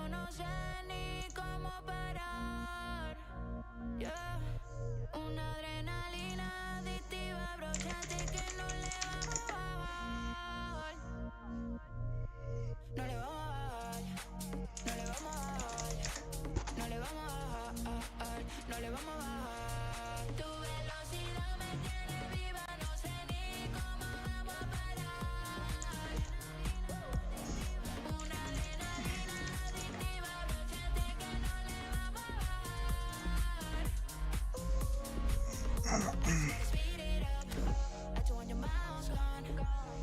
no sé ni cómo parar. Yeah. Una adrenalina adictiva, brochante que no le vamos a bajar. No le vamos a bajar. No le vamos a bajar. No le vamos a bajar. No le vamos a bajar. Tu velocidad me tiene viva, no sé ni cómo vamos a parar. Una adrenalina adictiva, brochante que no le vamos a bajar. Speed it up, at 200 miles gone,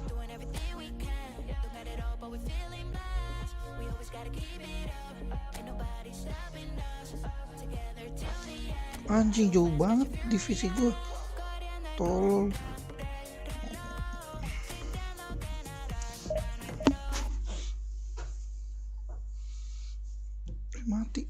doing everything we can. Don't got it all, but we're feeling blessed. We always gotta keep it up, ain't nobody stopping us. Together till the end. Anjing jauh banget divisi gue. Tolol. Mati.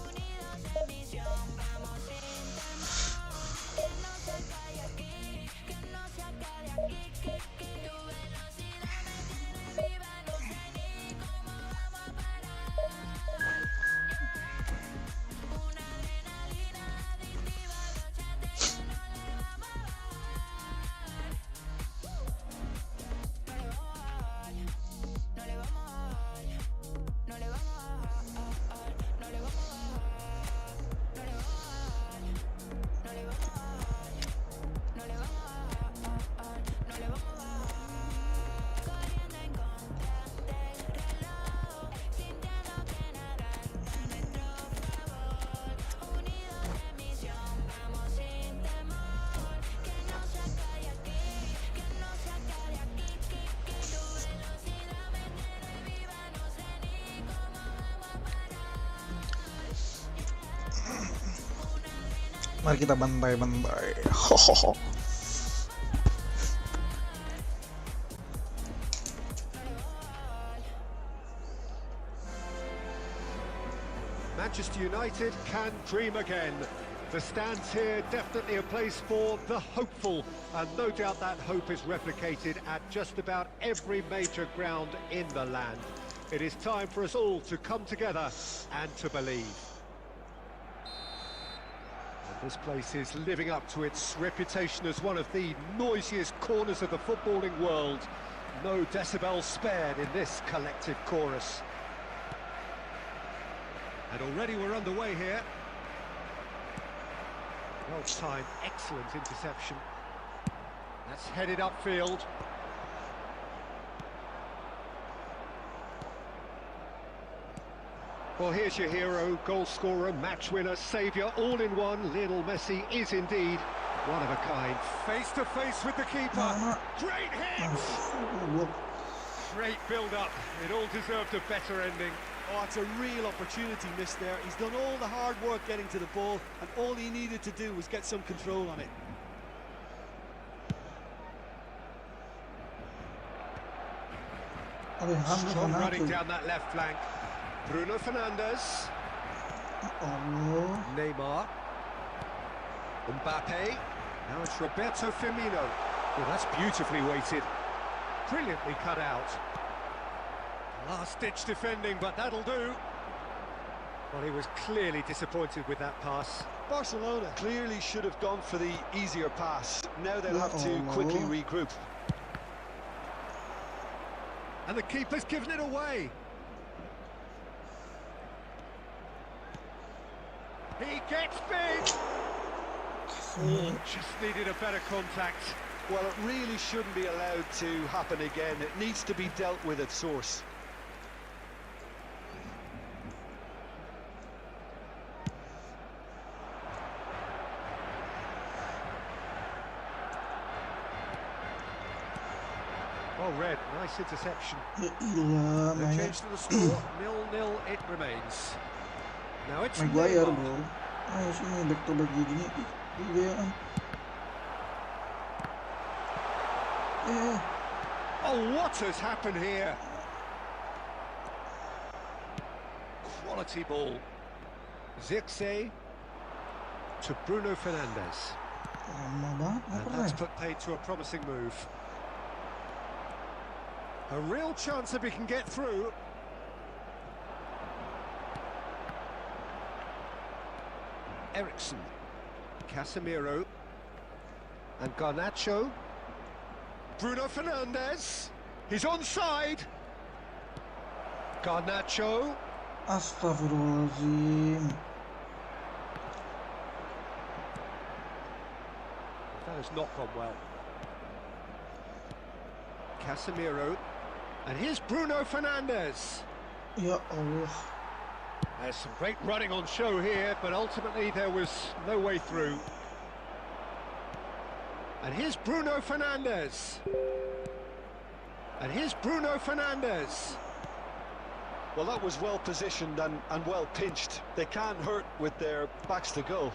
Unidos en misión, vamos sin temor. Que no se calle aquí, que no se acabe aquí, que tu velocidad me tiene viva, no sé ni cómo vamos a parar. Una adrenalina adictiva, brochante que no le vamos a bajar. No le vamos a bajar, no le vamos a bajar, no le vamos a bajar, no le vamos a bajar, no le vamos a bajar, no le vamos a bajar, no le vamos a bajar. Corriendo en contra del reloj, sintiendo que nada está a nuestro favor. Unidos en misión, vamos sin temor. Que no se acabe aquí, que no se acabe aquí, que tu velocidad me tiene viva, no sé ni cómo vamos a parar. Mari kita bantai-bantai. Hohoho. Manchester United can dream again. The stands here definitely a place for the hopeful, and no doubt that hope is replicated at just about every major ground in the land. It is time for us all to come together and to believe. And this place is living up to its reputation as one of the noisiest corners of the footballing world. No decibels spared in this collective chorus. And already we're underway here. Well timed, excellent interception. That's headed upfield. Well, here's your hero, goal scorer, match winner, saviour, all in one. Lionel Messi is indeed one of a kind. Face to face with the keeper. Great hit! Great build-up. It all deserved a better ending. Oh, it's a real opportunity missed there. He's done all the hard work getting to the ball, and all he needed to do was get some control on it. Strong running down that left flank. Bruno Fernandes. Neymar. Mbappe. Now it's Roberto Firmino. Oh, that's beautifully weighted. Brilliantly cut out. Last-ditch defending, but that'll do. Well, he was clearly disappointed with that pass. Barcelona clearly should have gone for the easier pass. Now they'll have to quickly regroup. And the keeper's given it away. He gets big. Oh, just needed a better contact. Well, it really shouldn't be allowed to happen again. It needs to be dealt with at source. Well read, nice interception. Ya ilah, No mainnya change to the score, 0-0 it remains. Now it's Maguire, Neymar. bro. Ayo sini back to back gini. Gayaan. Oh, what has happened here? Quality ball. Zirkzee to Bruno Fernandes. Lama banget And ngopernya. that's put paid to a promising move. A real chance if he can get through. Ericsson, Casemiro, and Garnacho. Bruno Fernandes, he's onside. Garnacho. Astagfirullahaladzim. That has not gone well. Casemiro, and here's Bruno Fernandes. Ya Allah. There's some great running on show here, but ultimately there was no way through. And here's Bruno Fernandes. And here's Bruno Fernandes. Well, that was well positioned and well pinched. They can't hurt with their backs to goal.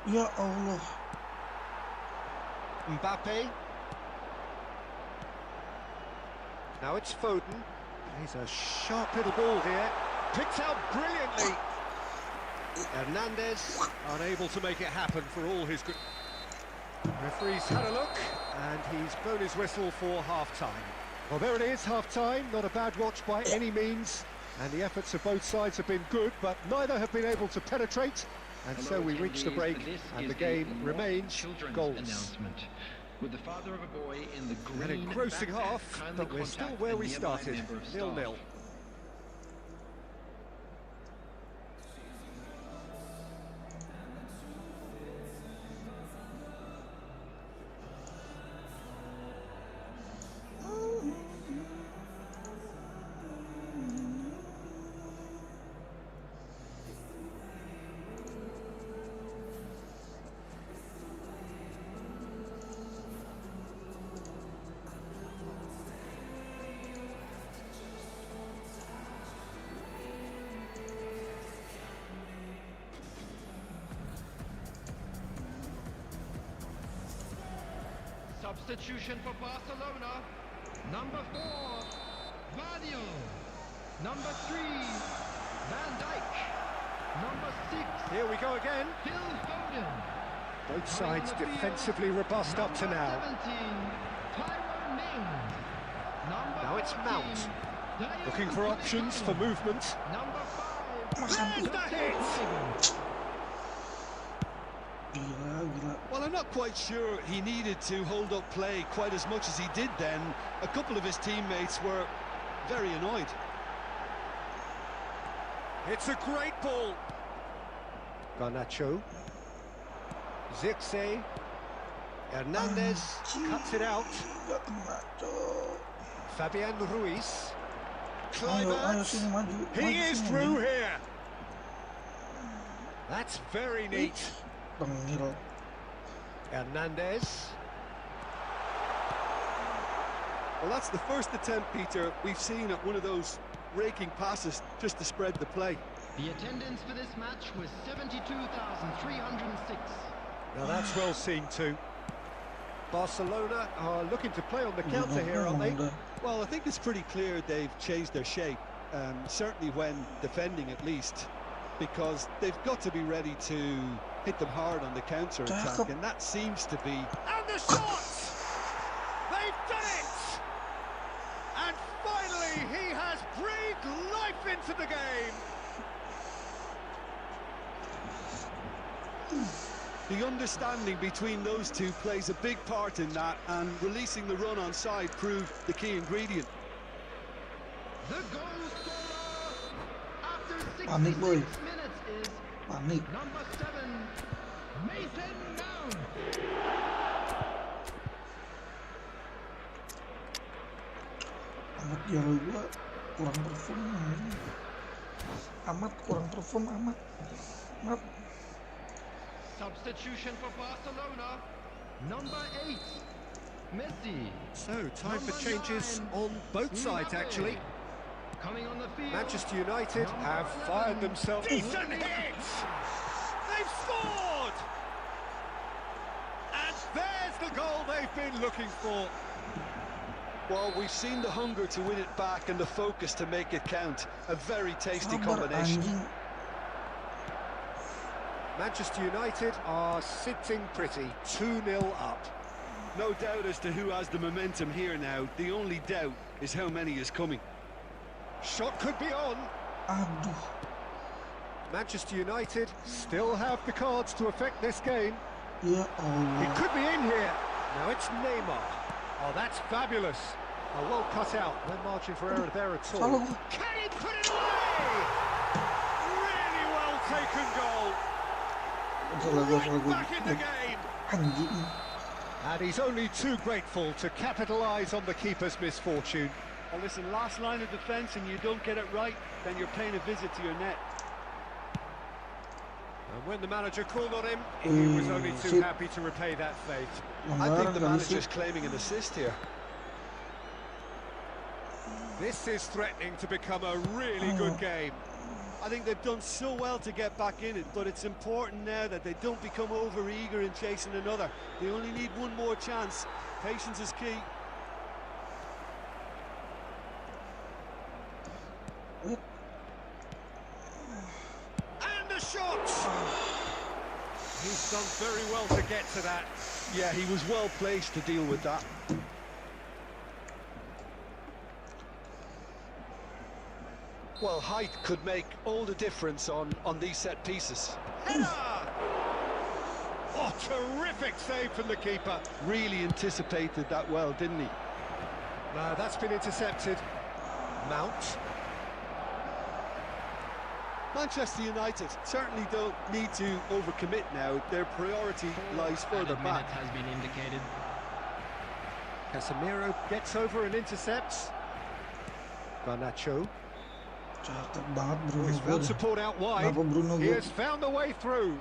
Ya Allah. Mbappe. Now it's Foden. He's a sharp little ball here. Picked out brilliantly. Hernandez unable to make it happen for all his good. Referee's had a look and he's blown his whistle for half-time. Well, there it is, half-time. Not a bad watch by any means. And the efforts of both sides have been good, but neither have been able to penetrate. And so we reach the break and the game remains goals. With the father of a boy in the green An engrossing half, but we're still where we started, 0-0. Substitution for Barcelona. Number 4, Vadio. Number 3, Van Dijk. Number 6, Here we go again. Phil Foden. Both sides defensively robust up to now. 17, Tyrone Mings. Number Now it's 14, Mount. Dayot Looking for options for movement. Number 5, There's the hit! Gila. Well, I'm not quite sure he needed to hold up play quite as much as he did then. A couple of his teammates were very annoyed. It's a great ball. Garnacho. Zirkzee. Hernandez cuts it out. Gak kena, cok. Fabian Ruiz. Ayo sini maju. He Maju is sini, through maju. here. That's very neat. Tengil. Hernandez. Well, that's the first attempt, Peter, we've seen at one of those raking passes just to spread the play. The attendance for this match was 72,306. Now that's well seen too. Barcelona are looking to play on the counter here, aren't they? Well, I think it's pretty clear they've changed their shape, certainly when defending at least, because they've got to be ready to hit them hard on the counter-attack, and that seems to be... And the shot! They've done it! And finally he has breathed life into the game! The understanding between those two plays a big part in that, and releasing the run on side proved the key ingredient. The goal scorer after 66 Panik, boy. minutes is Panik. number 7, Mason Mount. Amat jauh gua kurang perform ini. Amat kurang perform amat. Substitution for Barcelona, number 8, Messi. So, time for Number changes 9, on both sides, Mbappe. actually. Coming on the field, Manchester United Number have 11, fired themselves. Decent Woodley. hit! They've scored! And there's the goal they've been looking for. Well, we've seen the hunger to win it back and the focus to make it count. A very tasty Sabar combination. anjing. Manchester United are sitting pretty, 2-0 up. No doubt as to who has the momentum here now. The only doubt is how many is coming. Shot could be on. Aduh. Manchester United still have the cards to affect this game. Ya He Allah. could be in here. Now it's Neymar. Oh, that's fabulous. Oh, well cut out. No margin for error there at all. Salah gua. Can he put it away? Really well taken goal. Right back in the game. Anjing. And he's only too grateful to capitalise on the keeper's misfortune. Well, listen, last line of defence and you don't get it right, then you're paying a visit to your net. And when the manager called on him, he was only too happy to repay that fate. I think the Pelanggaran kali sih. manager's claiming an assist here. This is threatening to become a really good game. I think they've done so well to get back in it, but it's important now that they don't become over-eager in chasing another. They only need one more chance. Patience is key. And the shot! He's done very well to get to that. Yeah, he was well placed to deal with that. Well, height could make all the difference on these set pieces. Header! Oh, terrific save from the keeper. Really anticipated that well, didn't he? No, that's been intercepted. Mount. Manchester United certainly don't need to overcommit now. Their priority lies further Added back. minute has been indicated. Casemiro gets over and intercepts. Garnacho. Cakep banget Bruno. He's found support out wide. Kenapa Bruno He gua? has found the way through.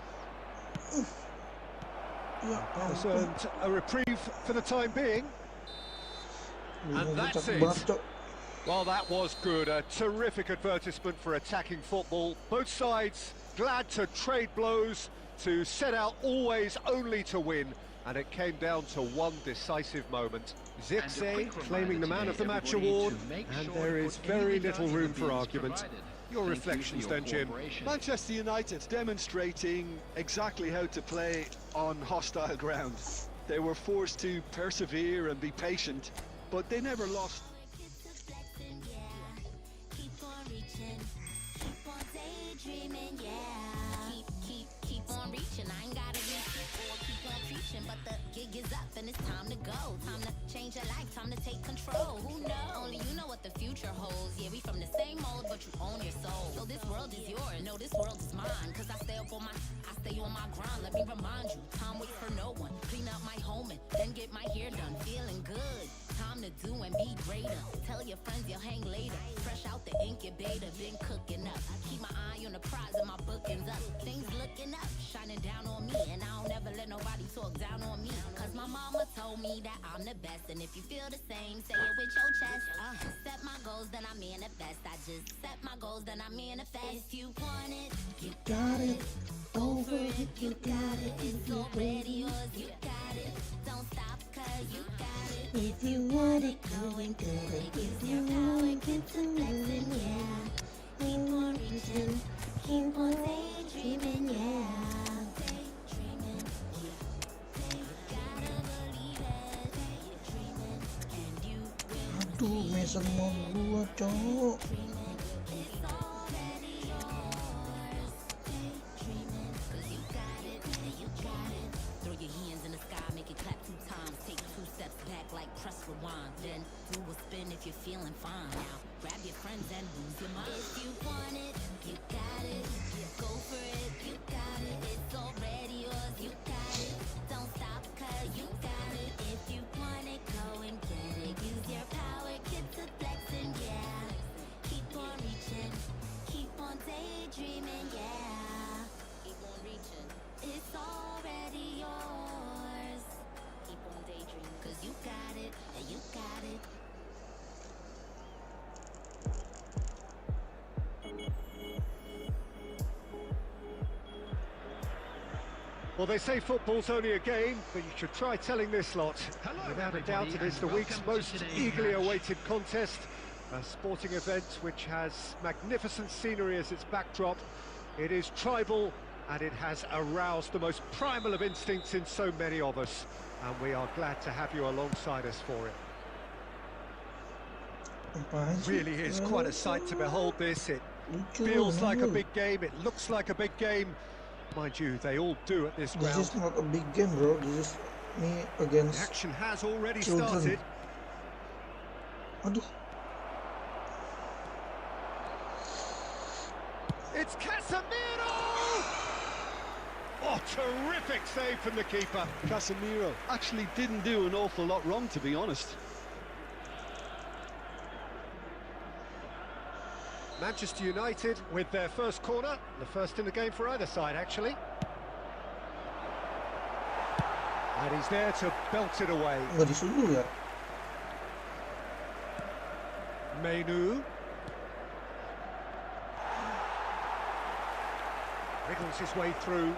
Ya Has ampun. earned a reprieve for the time being. Bruno And gua that's cakep it. banget, Cok. Well, that was good. A terrific advertisement for attacking football. Both sides glad to trade blows, to set out always only to win. And it came down to one decisive moment. Zirkzee claiming the man of the match award. And there is very little room for argument. Your reflections then, Jim. Manchester United demonstrating exactly how to play on hostile ground. They were forced to persevere and be patient, but they never lost. Keep on reaching, keep on daydreaming, yeah. Keep on reaching. I ain't gotta reach or keep on preaching, but the gig is up and it's time to go. Time to change your life, time to take control. Who knows? Only you know what the future holds. Yeah, we from the same mold, but you own your soul. So this world is yours. No, this world is mine. Cause I stay on my grind. Let me remind you, time waits for no one. Clean up my home and then get my hair done. Feeling good. Time to do and be greater. Tell your friends you'll hang later. Fresh out the incubator, been cooking up. Keep my eye on the prize and my bookings up. Things looking up, shining down on me. And I don't ever let nobody talk down on me. Cause my mama told me that I'm the best. And if you feel the same, say it with your chest. Set my goals, then I manifest. I just set my goals, then I manifest. If you want it, you Got it. over it, you got it. It's already yours, you got it. Don't stop, cause you got it. If you want it, go and get it. Gives your power, get to blessing, yeah. Keep on reaching, keep on daydreaming, yeah. Daydreaming, yeah. You gotta believe it. Daydreaming, and you will Aduh, Mason mau gua, Cok. dreaming. It's already yours. Daydreaming, cause you got it, you got it. Throw your hands in the sky, make it clap 2 times. Take 2 steps back like press rewind. Then do a spin if you're feeling fine. Now grab your friends and lose your mind. If you want it, you got it. Go for it, you got it. It's already yours, you got it. Don't stop, cause you got it. If you want it, go and get it. Use your power, get to flexing, yeah. Keep on reaching, keep on daydreaming, yeah. Keep on reaching, it's already yours. Keep on daydreaming, cause you got it, and you got it. Well, they say football's only a game, but you should try telling this lot. Hello, Without a doubt, everybody, it is and the week's welcome to most today's eagerly match. awaited contest. A sporting event which has magnificent scenery as its backdrop. It is tribal, and it has aroused the most primal of instincts in so many of us. and we are glad to have you alongside us for it. Apaan sih? Really is quite a sight to behold this. It Lucu, feels like a lu. big game, it looks like a big game. Mind you, they all do at this This ground. is not a big game, bro. This is me The against action has already children. started. Aduh. It's Casemiro! Oh, terrific save from the keeper. Casemiro actually didn't do an awful lot wrong, to be honest. Manchester United with their first corner, the first in the game for either side, actually. And he's there to belt it away. Nggak disuruh ya? Menu. Wriggles his way through.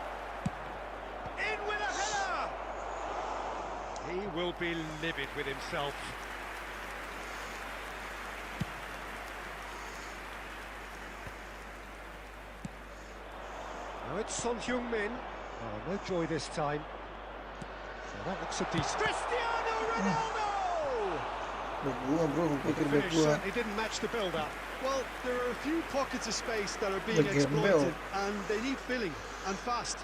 In with a header! He will be livid with himself. Now it's Son Heung-min. Oh, no joy this time. So that looks a decent... Cristiano Ronaldo! Back gua, bro. The Pikir back finish gua. certainly didn't match the build-up. Well, there are a few pockets of space that are being The gambel. exploited, and they need filling, and fast.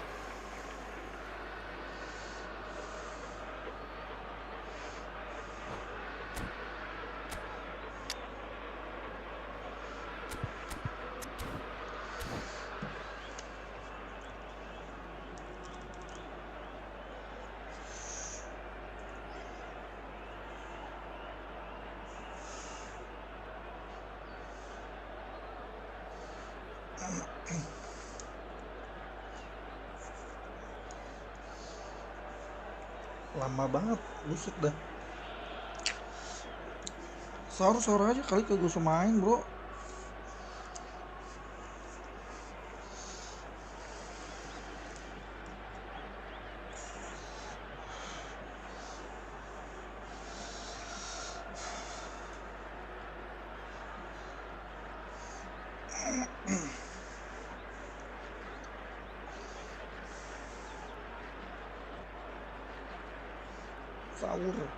Lama banget, buset dah. Sahur aja kali kagak usah main, bro.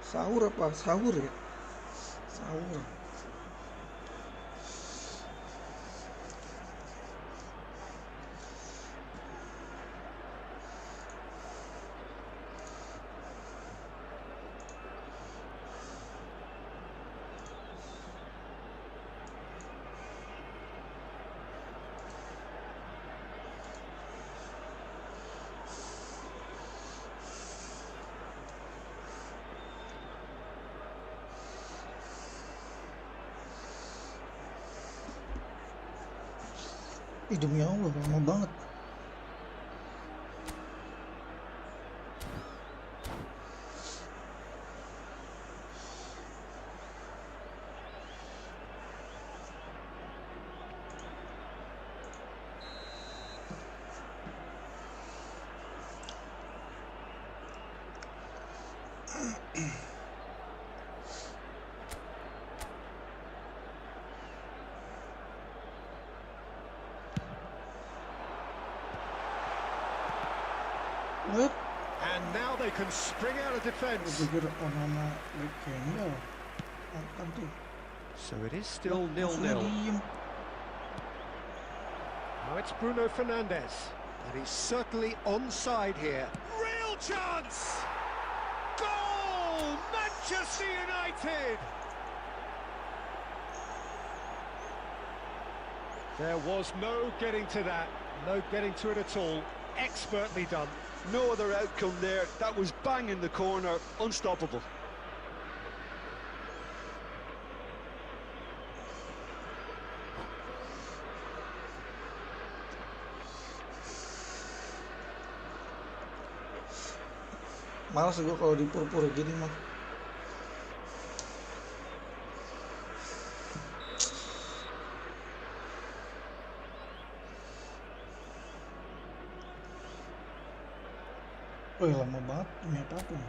Sahur apa? Sahur ya? Sahur. Ih, demi Allah, lama banget. What? And now they can spring out of defence. Gue pikir nama back handle. Apaan tuh? So it is still Langsung 0-0. diem. Now it's Bruno Fernandes. And he's certainly onside here. Real chance! Goal! Manchester United! There was no getting to that. No getting to it at all. Expertly done. No other outcome there. That was bang in the corner, unstoppable. Malas gue kalau dipur-pur gini mah. Oh ya, lama banget demi apapun.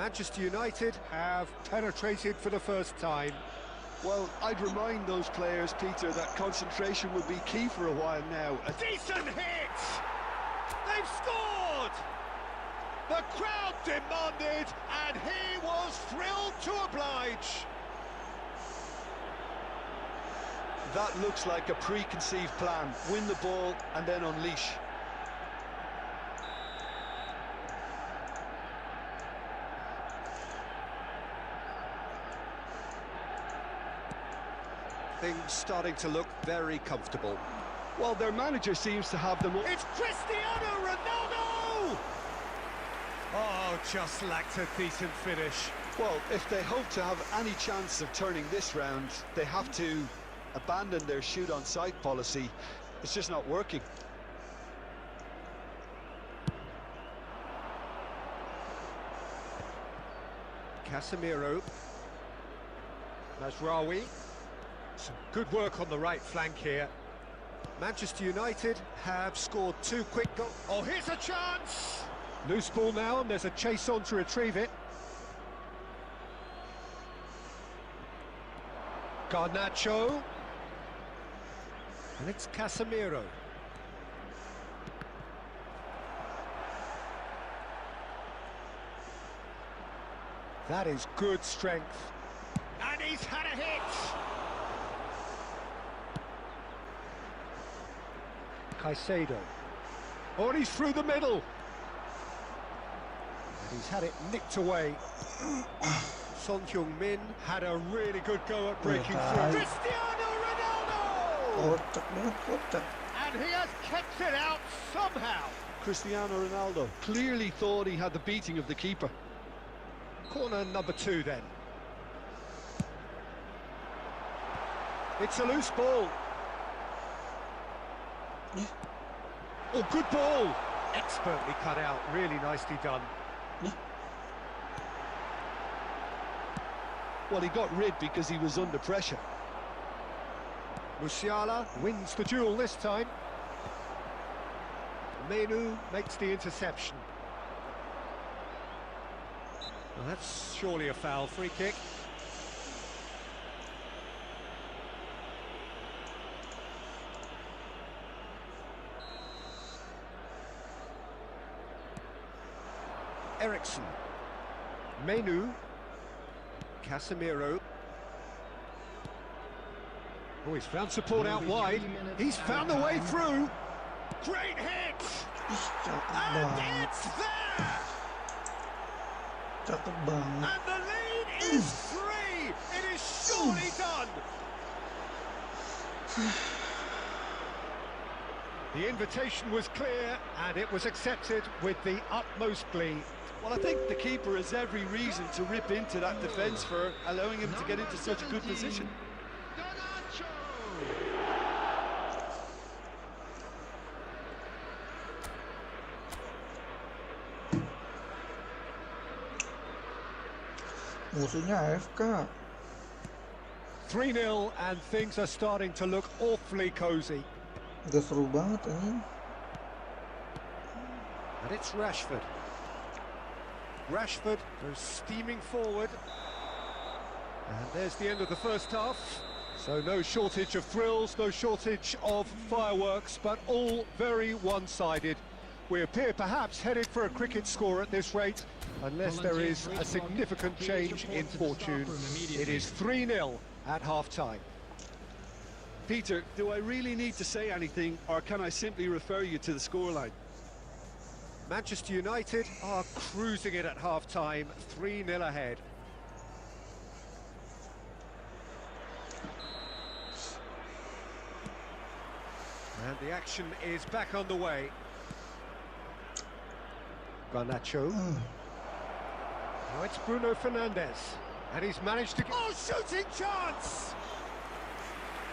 Manchester United have penetrated for the first time. Well, I'd remind those players, Peter, that concentration will be key for a while now. A decent hit! They've scored! The crowd demanded, and he was thrilled to oblige. That looks like a preconceived plan. Win the ball and then unleash. Things starting to look very comfortable. Well, their manager seems to have them all. It's Cristiano Ronaldo! Oh, just lacked a decent finish. Well, if they hope to have any chance of turning this round, they have to abandon their shoot-on-sight policy. It's just not working. Casemiro. Mazraoui. Some good work on the right flank here. Manchester United have scored 2 quick goals. Oh, here's a chance! Loose ball now, and there's a chase on to retrieve it. Garnacho. And it's Casemiro. That is good strength. And he's had a hit! Caicedo. Oh, and he's through the middle. And he's had it nicked away. Son Heung-min had a really good go at breaking through. Cristiano Ronaldo! Kotak banget, kotak. And he has kept it out somehow. Cristiano Ronaldo clearly thought he had the beating of the keeper. Corner number 2 then. It's a loose ball. Yeah. Oh, good ball! Expertly cut out, really nicely done. Yeah. Well, he got rid because he was under pressure. Musiala wins the duel this time. Menu makes the interception. Well, that's surely a foul. Free kick. Ericsson. Menu. Casemiro. Oh, he's found support out wide. He's found the way through. Great hit! Cakep And banget. it's there! Cakep banget. And the lead is 3! It is surely done! The invitation was clear, and it was accepted with the utmost glee. Well, I think the keeper has every reason to rip into that defence for allowing him to get into such a good position. Garnacho! Musuhnya AFK. 3-0, and things are starting to look awfully cosy. Udah seru banget ini. And it's Rashford. Rashford goes steaming forward. And there's the end of the first half. So no shortage of thrills, no shortage of fireworks, but all very one-sided. We appear perhaps headed for a cricket score at this rate, unless there is a significant change in fortune. It is 3-0 at half-time. Peter, do I really need to say anything, or can I simply refer you to the scoreline? Manchester United are cruising it at half-time, 3-0 ahead. And the action is back underway. Garnacho. Now it's Bruno Fernandes. And he's managed to get... Oh, shooting chance!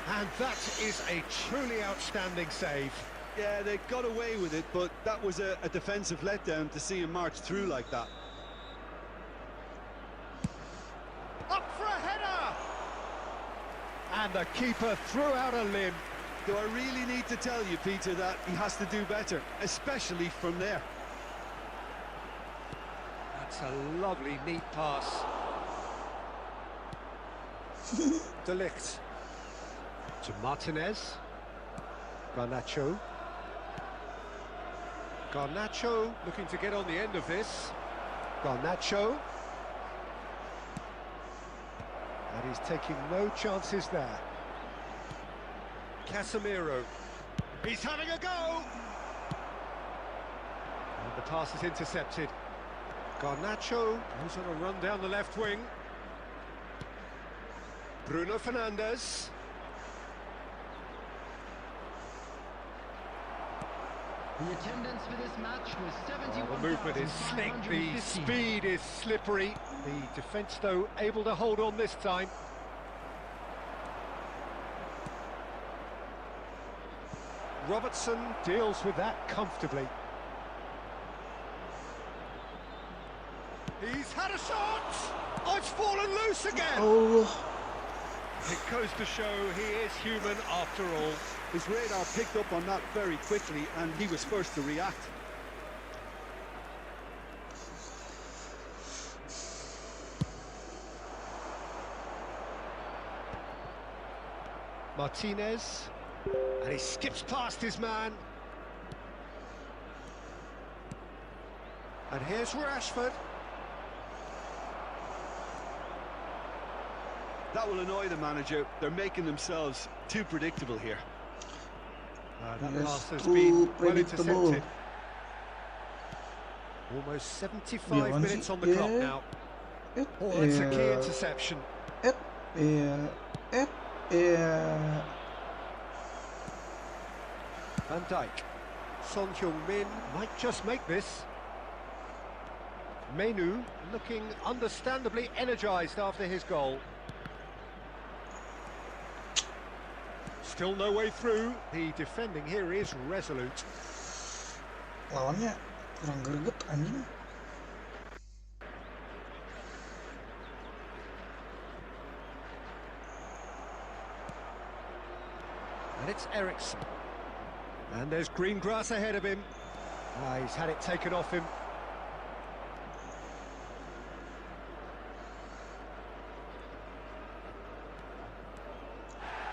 And that is a truly outstanding save. Yeah, they got away with it, but that was a defensive letdown to see him march through like that. Up for a header! And the keeper threw out a limb. Do I really need to tell you, Peter, that he has to do better, especially from there? That's That's a lovely, neat pass. De Ligt. To Martinez. Garnacho. Garnacho looking to get on the end of this. Garnacho. And he's taking no chances there. Casemiro. He's having a go! And the pass is intercepted. Garnacho goes on a run down the left wing. Bruno Fernandes. The attendance for this match was 71,550. The movement is slick, the speed is slippery. The defence, though, able to hold on this time. Robertson deals with that comfortably. He's had a shot! Oh, it's fallen loose again! Allah. It goes to show he is human after all. His radar picked up on that very quickly, and he was first to react. Martinez, and he skips past his man. And here's Rashford. That will annoy the manager. They're making themselves too predictable here. That Yes, pass has too been well predictable. intercepted. Almost 75 minutes on the clock now. Oh, that's a key interception. Van Dijk. Son Heung-min might just make this. Menu looking understandably energised after his goal. Still no way through. The defending here is resolute. Lawannya kurang greget anjing. And it's Eriksson. And there's green grass ahead of him. He's had it taken off him.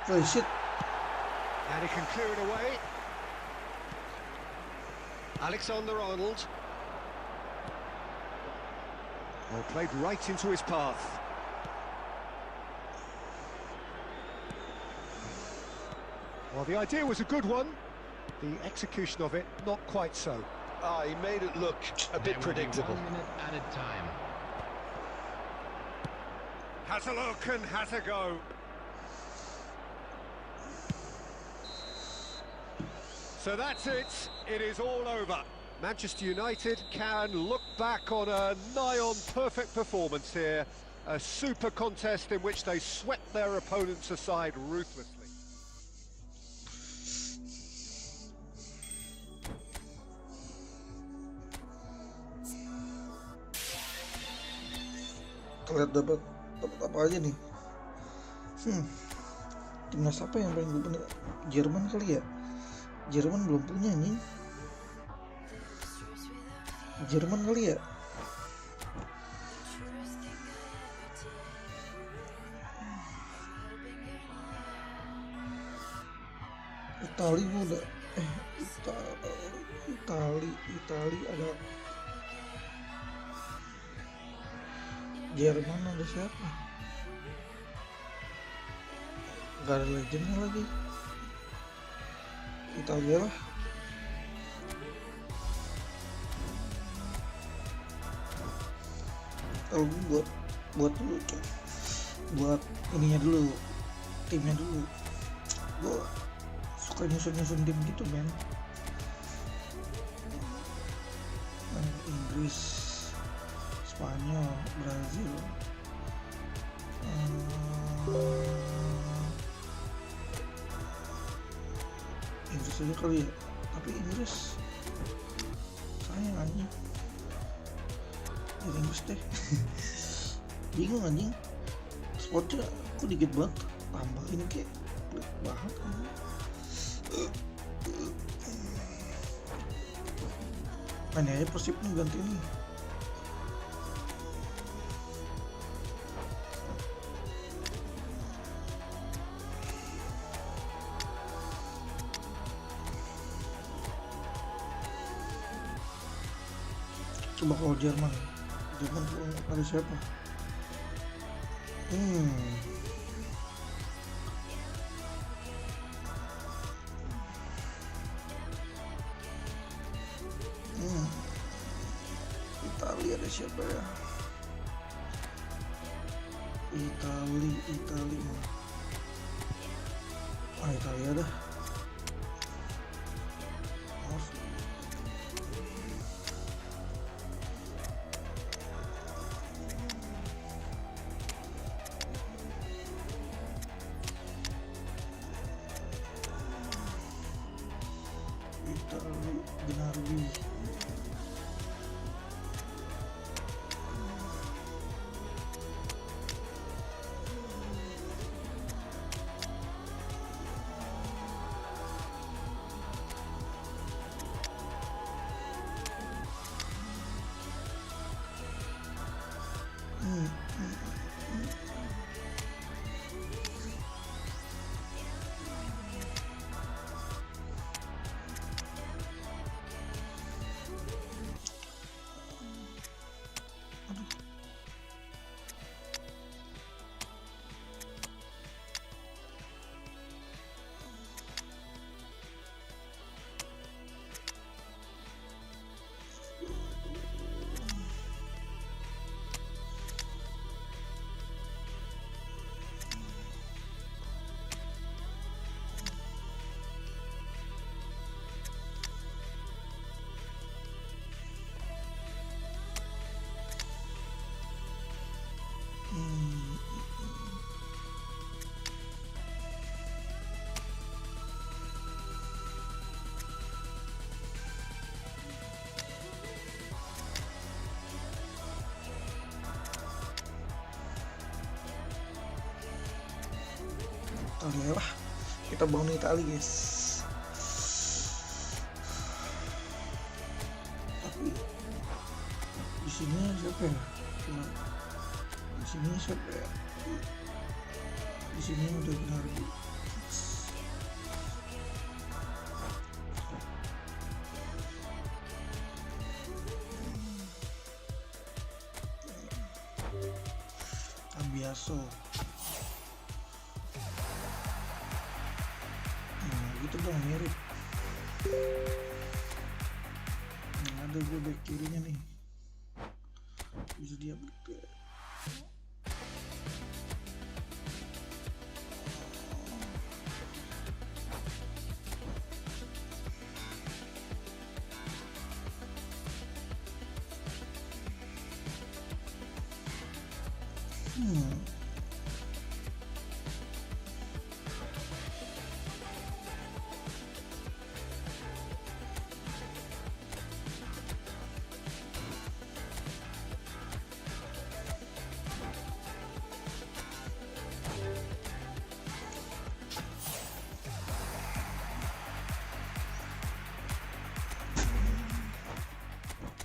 Oh shit. And he can clear it away. Alexander-Arnold. Well, played right into his path. Well, the idea was a good one. The execution of it, not quite so. He made it look a bit predictable. 1 minute added time. Has a look and has a go. So that's it. It is all over. Manchester United can look back on a nigh-on perfect performance here. A super contest in which they swept their opponents aside ruthlessly. Lihat dapat apa aja nih. Timnas apa yang paling gue punya? Jerman kali ya? Jerman belum punya nih. Jerman kali ya? Itali gue udah Itali ada. Jerman ada siapa? Gak ada legendnya lagi. Italia lah. Kalau buat dulu tuh, buat ininya dulu, timnya dulu. Gue suka nyusun tim gitu men. Inggris, Spanyol, Brazil, Inggris aja kali ya, tapi Inggris sayang anjing, Inggris deh. Bingung anjing, spotnya kok dikit banget, tambahin kayak pelit banget anjing. Main aja Persib nih ganti nih. Coba kalau Jerman ada siapa? Italia ada siapa ya? Italia mah. Italia dah. Maaf. Italia Benardi. Italia lah, kita bangun Italia guys. Tapi di sini siapa ya? Di sini siapa ya? Di sini udah benar di. Biasa. Itu dong mirip. Ada gue back kirinya nih, bisa dia beli.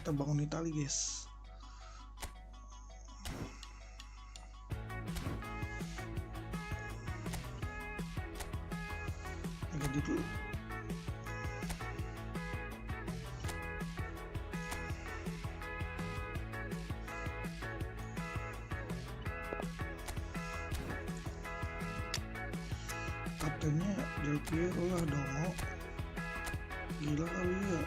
Kita bangun Italia guys. Ganti dulu. Kaptennya Del Piero lah dong. Gila kali ya.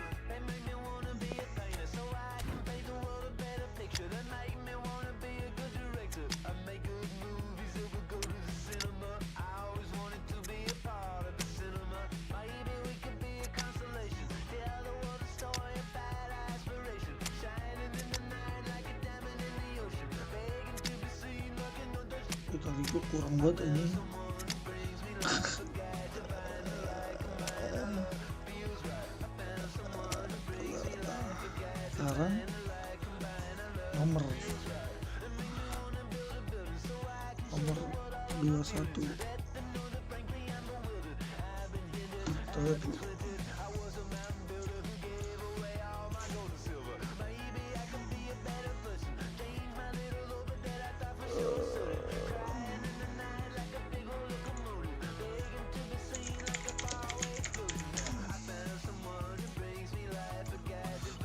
Tadi gue kurang banget ini. Sekarang nomor 21. Kita lihat dulu.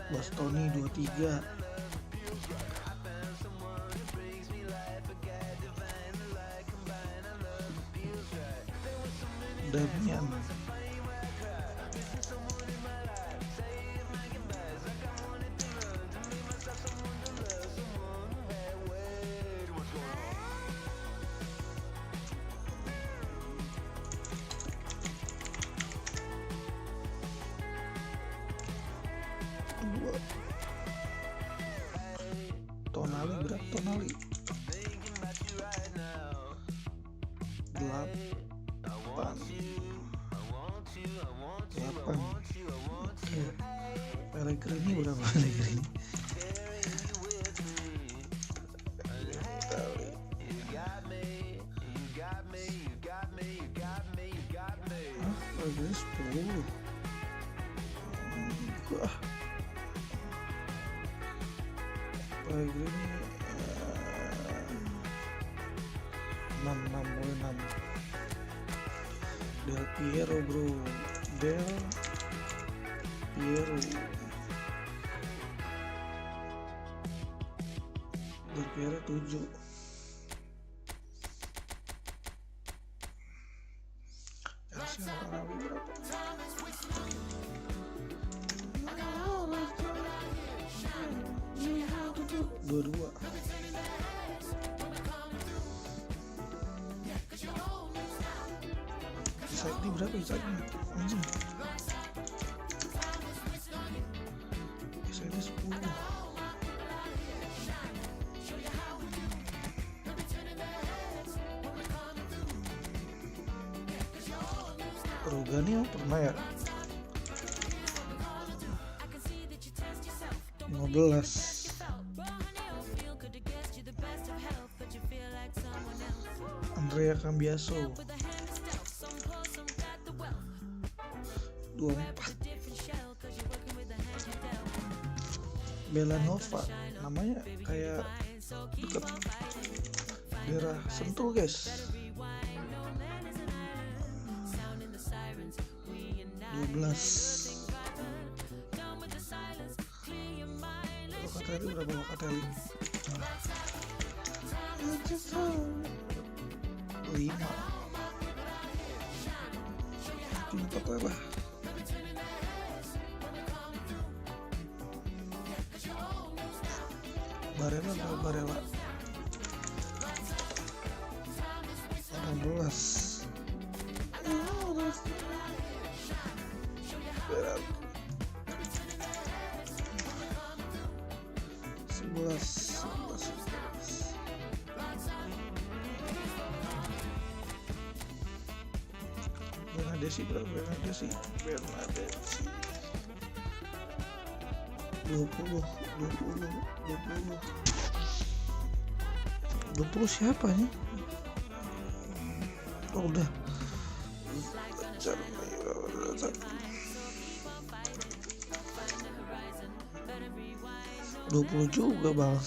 Bastoni 23. Damian. Tonali berapa Tonali? 8. Oke. Pellegrini berapa Pellegrini? Pellegrini 10. Pellegrini 6. Del Piero bro, Del Piero. Del Piero 7. Nabi berapa? 22. Isaki berapa Isaki? Anjing. Isaki 10. Rogani pernah ya? 15. Andrea Cambiaso 24. Belanova, namanya kayak deket daerah Sentul guys. 12. Locatelli berapa Locatelli? 5. Pintu apa? Barella 18. Berat 11. Bernadesi berapa? Bernadesi 20 siapa nih? Oh udah 20 juga bang.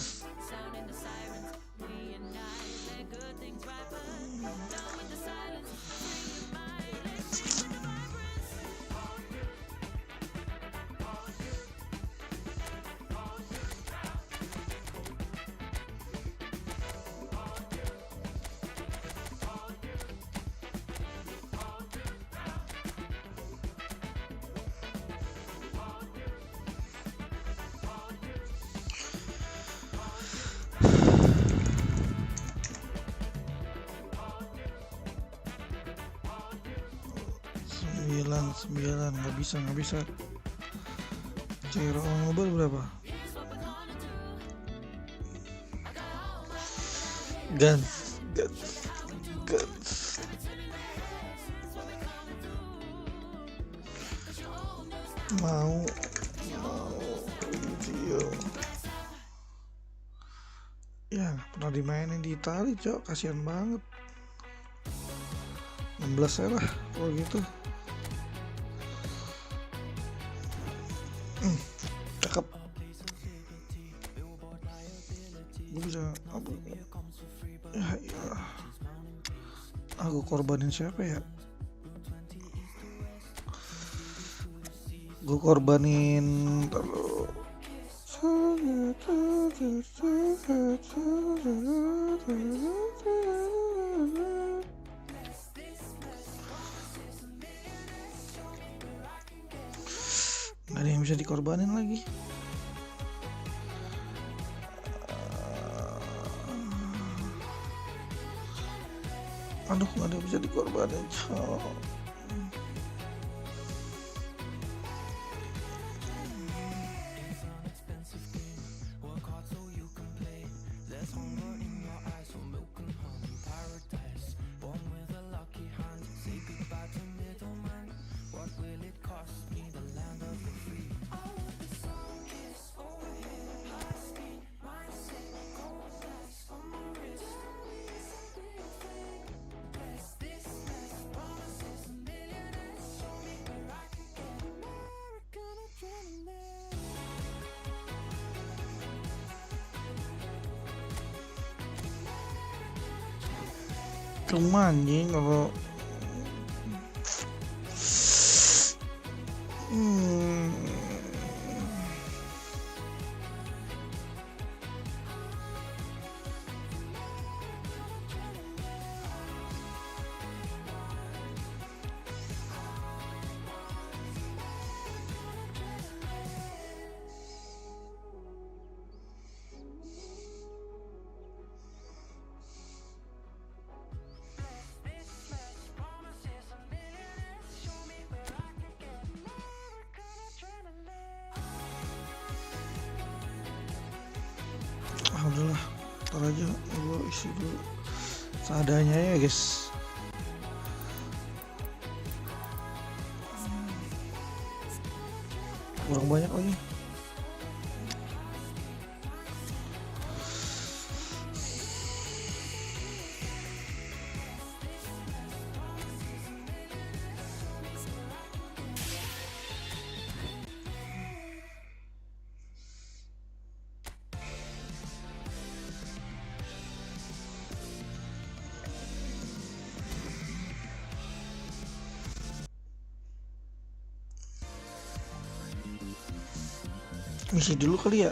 Sembilan nggak bisa. Ciro Nobel berapa? Gans. Mau video ya nggak pernah dimainin di Itali cok, kasihan banget. 16 ya lah kalau gitu. Cakep. Gue bisa apa ya. Aku korbanin siapa ya? Gue korbanin bisa dikorbanin lagi. Aduh, nggak ada yang bisa dikorbanin. Cuma anjing kalau udahlah, ntar aja gue isi dulu seadanya ya guys. Kurang banyak lagi. Misi dulu kali ya.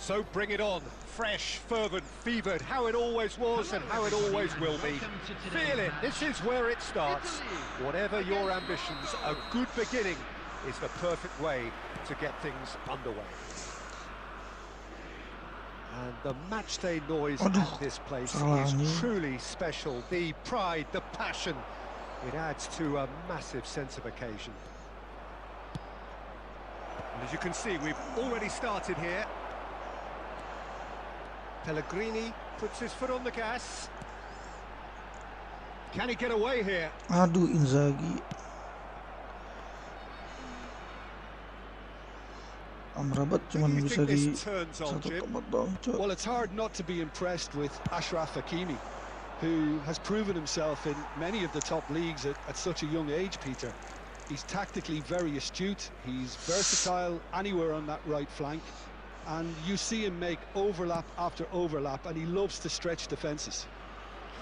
So bring it on, fresh, fervent, fevered, how it always was and how it always will be. Feel it, this is where it starts. Whatever your ambitions, a good beginning is the perfect way to get things underway. And the matchday noise at this place is truly special. The pride, the passion, it adds to a massive sense of occasion. And as you can see, we've already started here. Pellegrini puts his foot on the gas. Can he get away here? Aduh, Inzaghi. Amrabat cuman bisa di satu tempat doang. Well, it's hard not to be impressed with Achraf Hakimi, who has proven himself in many of the top leagues at such a young age, Peter. He's tactically very astute, he's versatile anywhere on that right flank, and you see him make overlap after overlap, and he loves to stretch defences.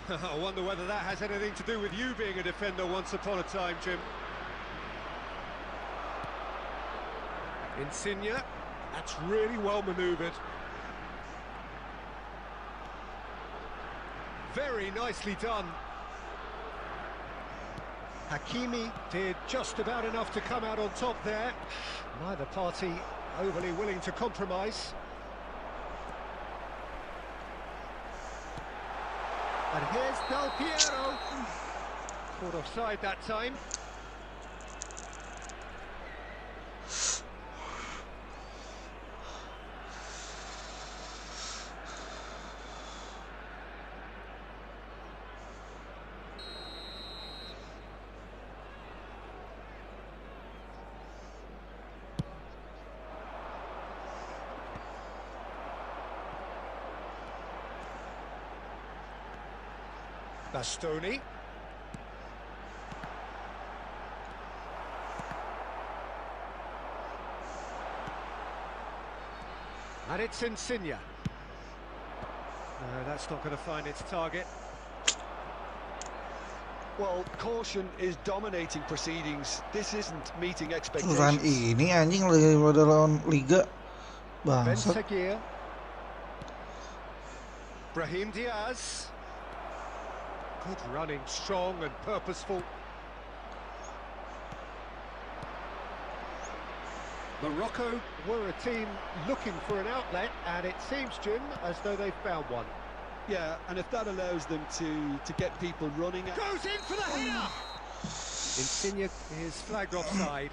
I wonder whether that has anything to do with you being a defender once upon a time, Jim. Insigne, that's really well manoeuvred. Very nicely done. Hakimi did just about enough to come out on top there. Neither party overly willing to compromise. And here's Del Piero. Caught offside that time. Bastoni. And it's Insigne. No, that's not going to find its target. Well, caution is dominating proceedings. This isn't meeting Run expectations. ini anjing daripada lawan Liga. Bangsat. Ben-Seguir. Brahim Diaz. Good running, strong and purposeful. Morocco were a team looking for an outlet, and it seems, Jim, as though they've found one. Yeah, and if that allows them to get people running... Goes in for the header! Insigne is flagged offside.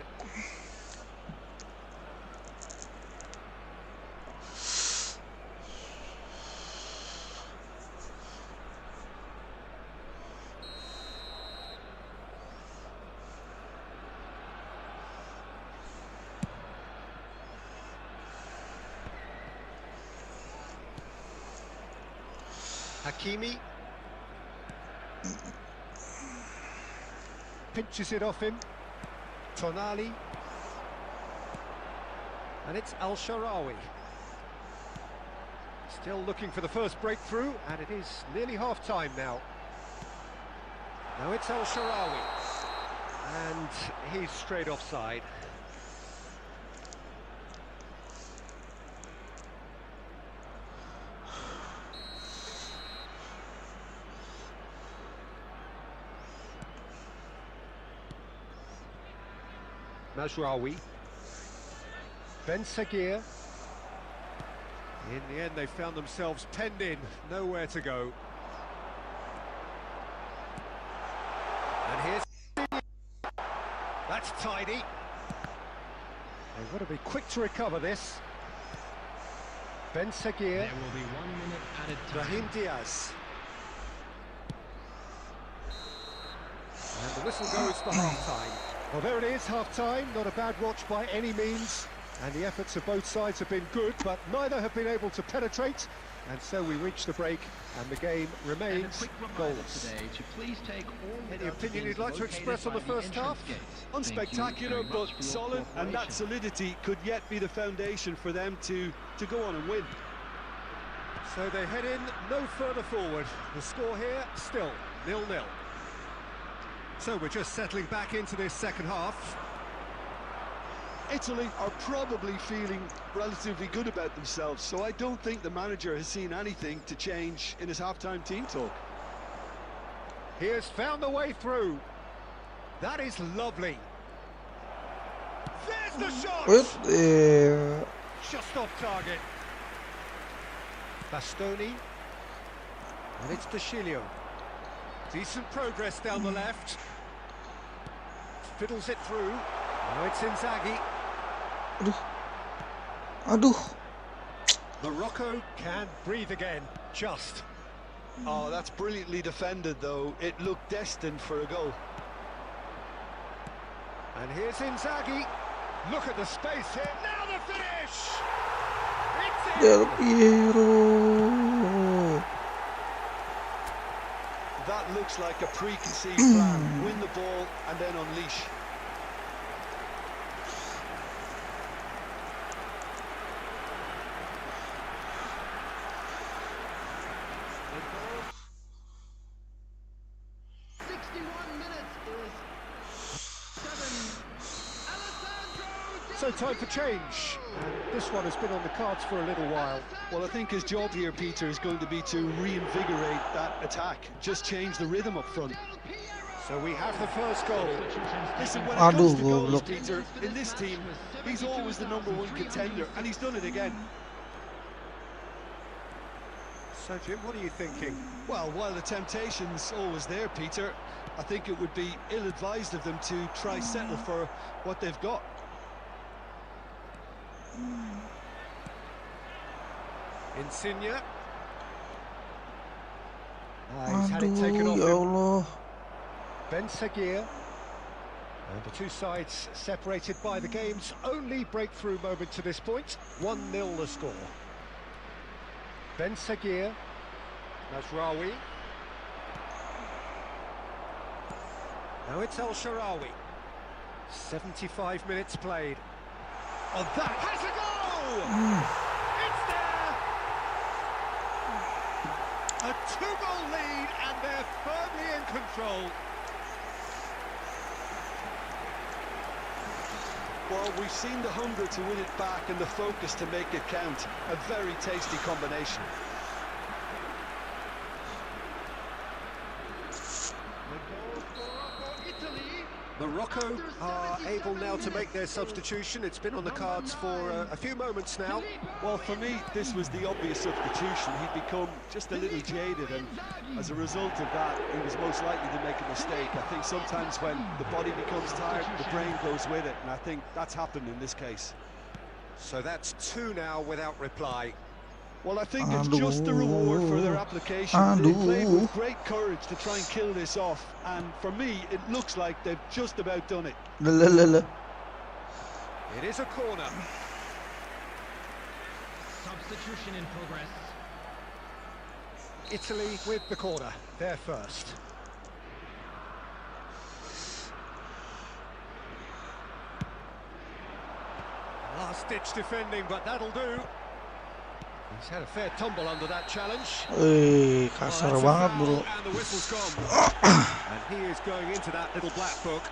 Hakimi pinches it off him. Tonali, and it's Al Sharawi. Still looking for the first breakthrough, and it is nearly half-time now. Now it's Al Sharawi, and he's straight offside. Mazraoui, Ben-Seguir. In the end, they found themselves penned in, nowhere to go. And here's... That's tidy. They've got to be quick to recover this. Ben-Seguir. There will be 1 minute added time. Brahim Diaz. And the whistle goes for half-time. Well, there it is, half-time. Not a bad watch by any means. And the efforts of both sides have been good, but neither have been able to penetrate. And so we reach the break, and the game remains goalless. Today to please take all Any opinion you'd like to express on the first half? Unspectacular, but solid, and that solidity could yet be the foundation for them to go on and win. So they head in no further forward. The score here, still 0-0. So we're just settling back into this second half. Italy are probably feeling relatively good about themselves, so I don't think the manager has seen anything to change in his half-time team talk. He has found the way through. That is lovely. There's the shot! Just off target. Bastoni. And it's De Chilio. Decent progress down the left. Fiddles it through. Now it's Inzaghi. Aduh. Morocco can breathe again. Just. Oh, that's brilliantly defended, though. It looked destined for a goal. And here's Inzaghi. Look at the space here. Now the finish! It's in! Del Piero. That looks like a preconceived plan. Win the ball and then unleash. So time for change. And this one has been on the cards for a little while. Well, I think his job here, Peter, is going to be to reinvigorate that attack. Just change the rhythm up front. So we have the first goal. Listen, when it comes to goals, Peter, in this team, he's always the #1 contender, and he's done it again. So, Jim, what are you thinking? Well, while the temptation's always there, Peter, I think it would be ill-advised of them to try settle for what they've got. Insigne. He's had it taken off him. Ben-Seguir. And the two sides separated by the game's only breakthrough moment to this point. 1-0 the score. Ben-Seguir. Mazraoui. Now it's El Shaarawy. 75 minutes played. Oh, that has a goal! It's there! A 2-goal lead, and they're firmly in control. Well, we've seen the hunger to win it back and the focus to make it count. A very tasty combination. Morocco are able now to make their substitution. It's been on the cards for a few moments now. Well, for me, this was the obvious substitution. He'd become just a little jaded, and as a result of that, he was most likely to make a mistake. I think sometimes when the body becomes tired, the brain goes with it, and I think that's happened in this case. So that's 2 now without reply. Well, I think it's just the reward for their application. They played with great courage to try and kill this off, and for me, it looks like they've just about done it. It is a corner. Substitution in progress. Italy with the corner. They're first. Last-ditch defending, but that'll do. He's had a fair tumble under that challenge. Kasar banget, bro. And the whistle's gone. And he is going into that little black book.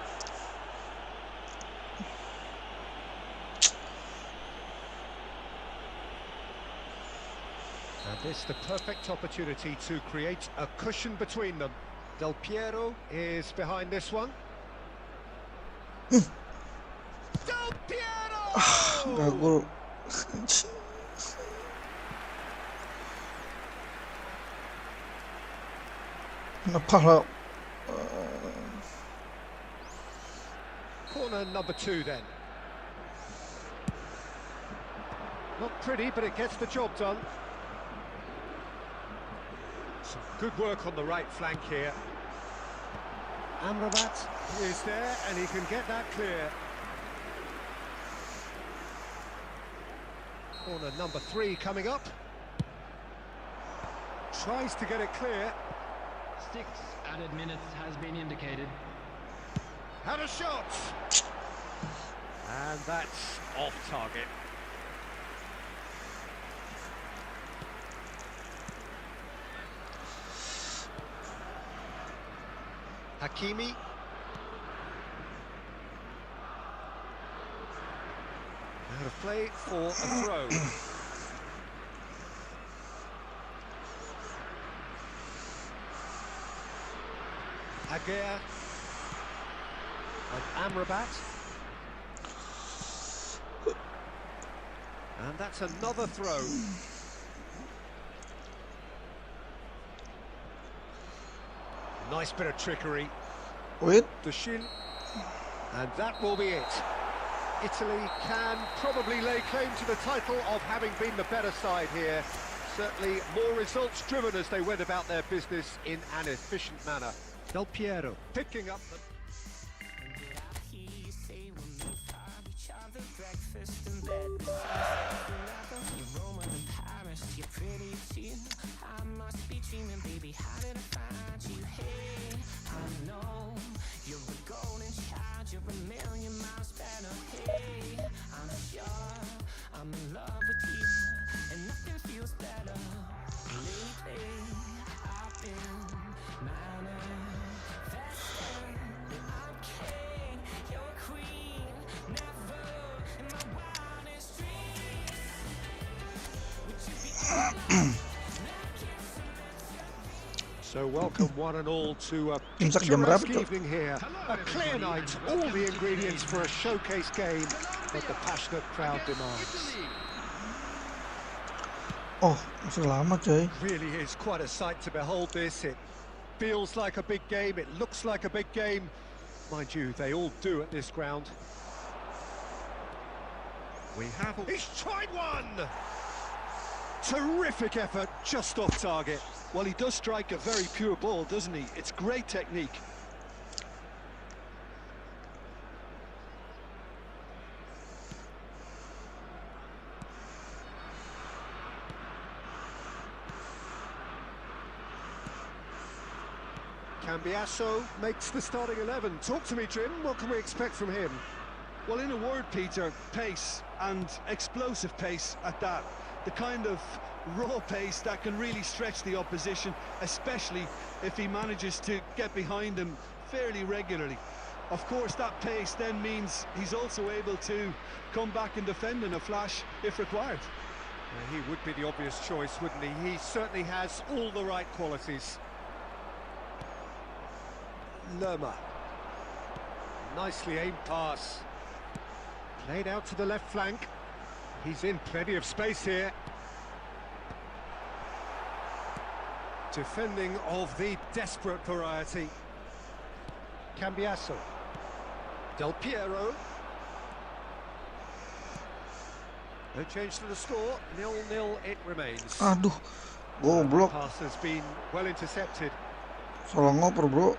And this the perfect opportunity to create a cushion between them. Del Piero is behind this one. Del Piero! Gagol. Kenapa? Corner number 2 then. Not pretty, but it gets the job done. Some good work on the right flank here. Amrabat is there, and he can get that clear. Corner number 3 coming up. Tries to get it clear. 6 added minutes has been indicated. Had a shot! And that's off target. Hakimi. Out of play for a throw. Aguirre and Amrabat. And that's another throw. Nice bit of trickery. Wait. The shin. And that will be it. Italy can probably lay claim to the title of having been the better side here. Certainly more results driven as they went about their business in an efficient manner. Del Piero picking up the... So welcome one and all to a picturesque evening here. A clear night, all the ingredients for a showcase game that the passionate crowd demands. Oh, masih lama coy. Really is quite a sight to behold this. It feels like a big game, it looks like a big game. Mind you, they all do at this ground. We have... He's tried one! Terrific effort, just off target. Well, he does strike a very pure ball, doesn't he? It's great technique. Can Cambiasso makes the starting 11. Talk to me, Jim. What can we expect from him? Well, in a word, Peter, pace, and explosive pace at that. The kind of raw pace that can really stretch the opposition, especially if he manages to get behind them fairly regularly. Of course, that pace then means he's also able to come back and defend in a flash if required. He would be the obvious choice, wouldn't he? He certainly has all the right qualities. Lerma. Nicely aimed pass. Played out to the left flank. He's in plenty of space here. Defending of the desperate variety. Cambiasso. Del Piero. No change to the score. 0-0 it remains. Aduh, goblok. Pass has been well intercepted. Salah ngoper, bro.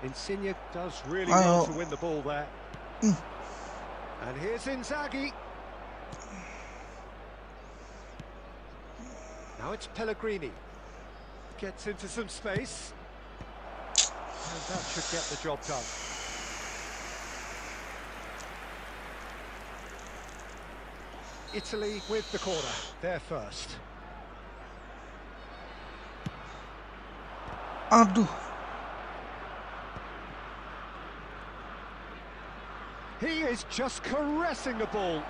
Insigne does really well to win the ball there. And here's Inzaghi. Now it's Pellegrini. Gets into some space. And that should get the job done. Italy with the corner. They're first. Aduh. He is just caressing the ball.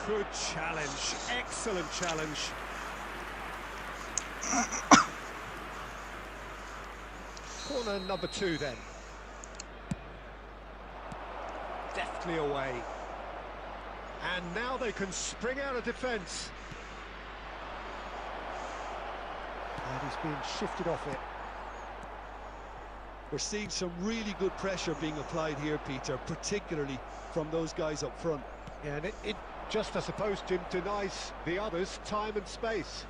Good challenge. Excellent challenge. Corner number 2 then. Deftly away. And now they can spring out of defence. And he's being shifted off it. We're seeing some really good pressure being applied here, Peter, particularly from those guys up front. Yeah, and it just, I suppose, Jim, denies the others time and space.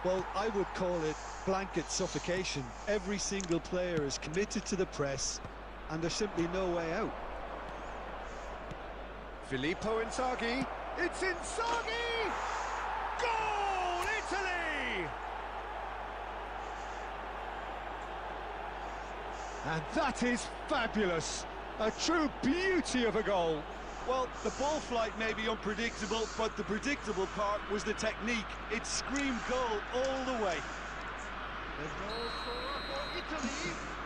Well, I would call it blanket suffocation. Every single player is committed to the press, and there's simply no way out. Filippo Inzaghi. It's Inzaghi! Goal, Italy! And that is fabulous. A true beauty of a goal. Well, the ball flight may be unpredictable, but the predictable part was the technique. It screamed goal all the way.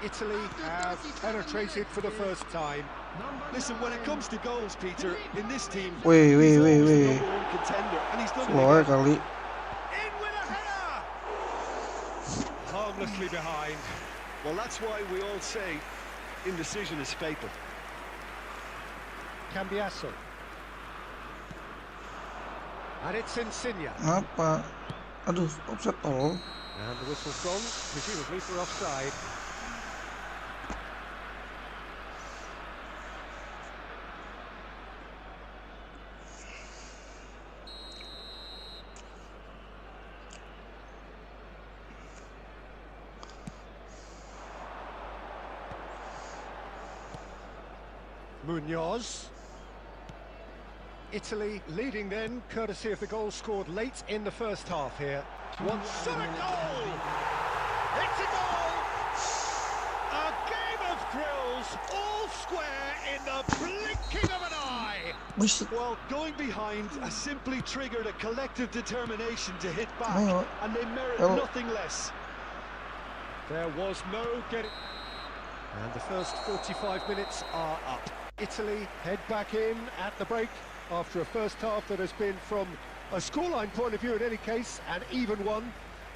Italy have penetrated for the first time. Listen, when it comes to goals, Peter, in this team, Wait. he's always the #1 contender, and he's done it Slower again. kali. In with a header! Harmlessly behind. Well, that's why we all say indecision is fatal. Cambiasso. And it's Insigne. Apa? Aduh, offset tol. And the whistle's gone, presumably for offside. Munoz. Italy leading then, courtesy of the goal scored late in the first half here. One solid goal! It's a goal! A game of thrills, all square in the blinking of an eye! Well, going behind has simply triggered a collective determination to hit back, and they merit nothing less. There was no getting... And the first 45 minutes are up. Italy head back in at the break after a first half that has been, from a scoreline point of view in any case, an even one.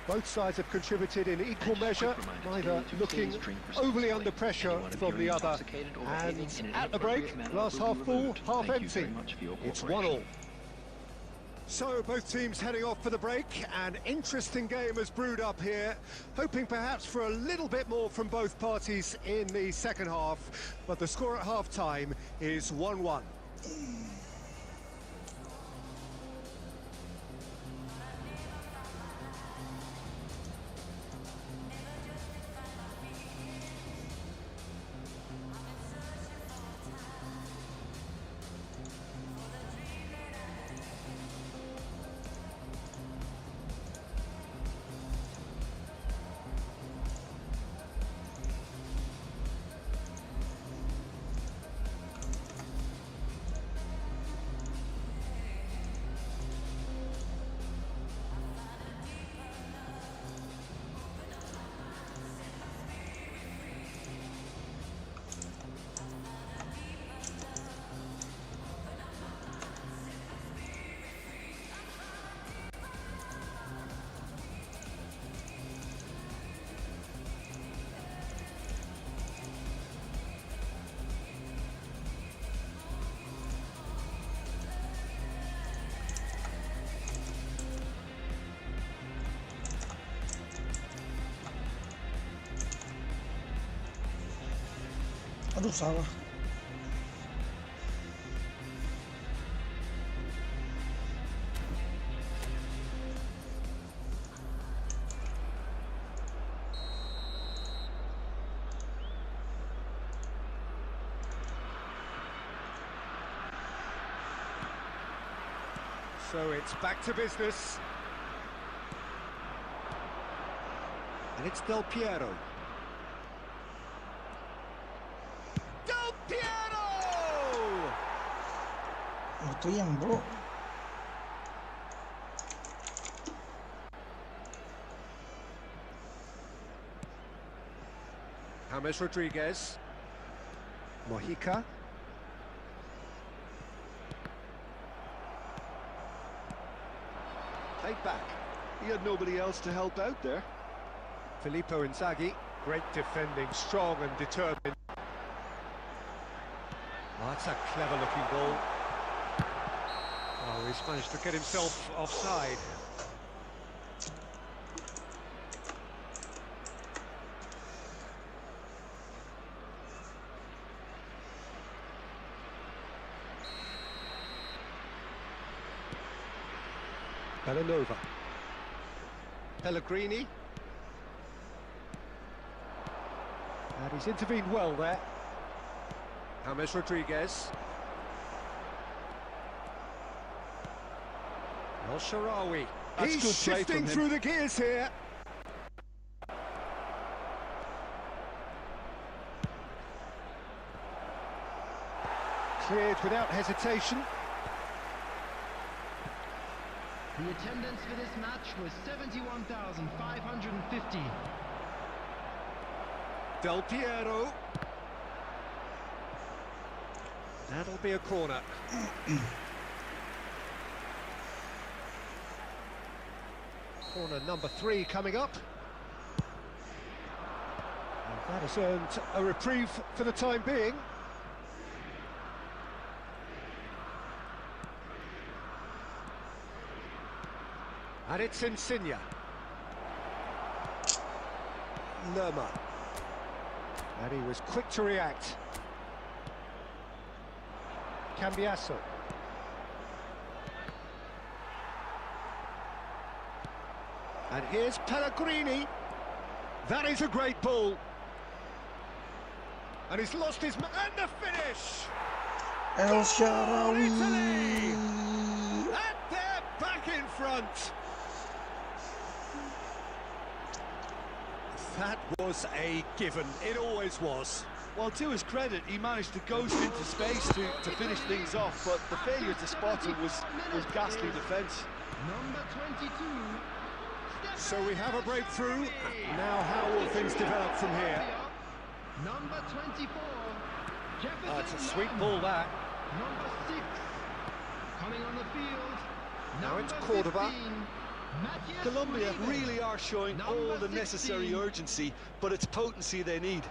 Both sides have contributed in equal measure, neither looking overly under pressure from the other. And at the break, glass half full, half empty. It's 1-1. So both teams heading off for the break. An interesting game has brewed up here, hoping perhaps for a little bit more from both parties in the second half, but the score at half-time is 1-1. Aduh, salah. So it's back to business. And it's Del Piero. Del Piero! Itu yang bro. James Rodriguez. Mojica. Take back. He had nobody else to help out there. Filippo Inzaghi. Great defending, strong and determined. Oh, that's a clever-looking goal. Oh, he's managed to get himself offside. Bellanova. Pellegrini. And he's intervened well there. James Rodriguez. El Shaarawy. That's He's good play shifting from him. through the gears here. Cleared without hesitation. The attendance for this match was 71,550. Del Piero. That'll be a corner. Corner number 3 coming up. And that has earned a reprieve for the time being. And it's Insigne. Lerma. And he was quick to react. Cambiasso. And here's Pellegrini. That is a great ball. And he's lost his... And the finish! El Shaarawy. Italy! And they're back in front. That was a given. It always was. Well, to his credit, he managed to ghost into space to finish things off, but the failure to spot it was ghastly defence. Number 22. So we have a breakthrough. Now how will things develop from here? Number 24. Jefferson. Oh, it's a sweet ball, that. Number 6. Coming on the field. Now it's Number Cordoba. 15, Matías Colombia Uribe. really are showing all the necessary urgency, but it's potency they need.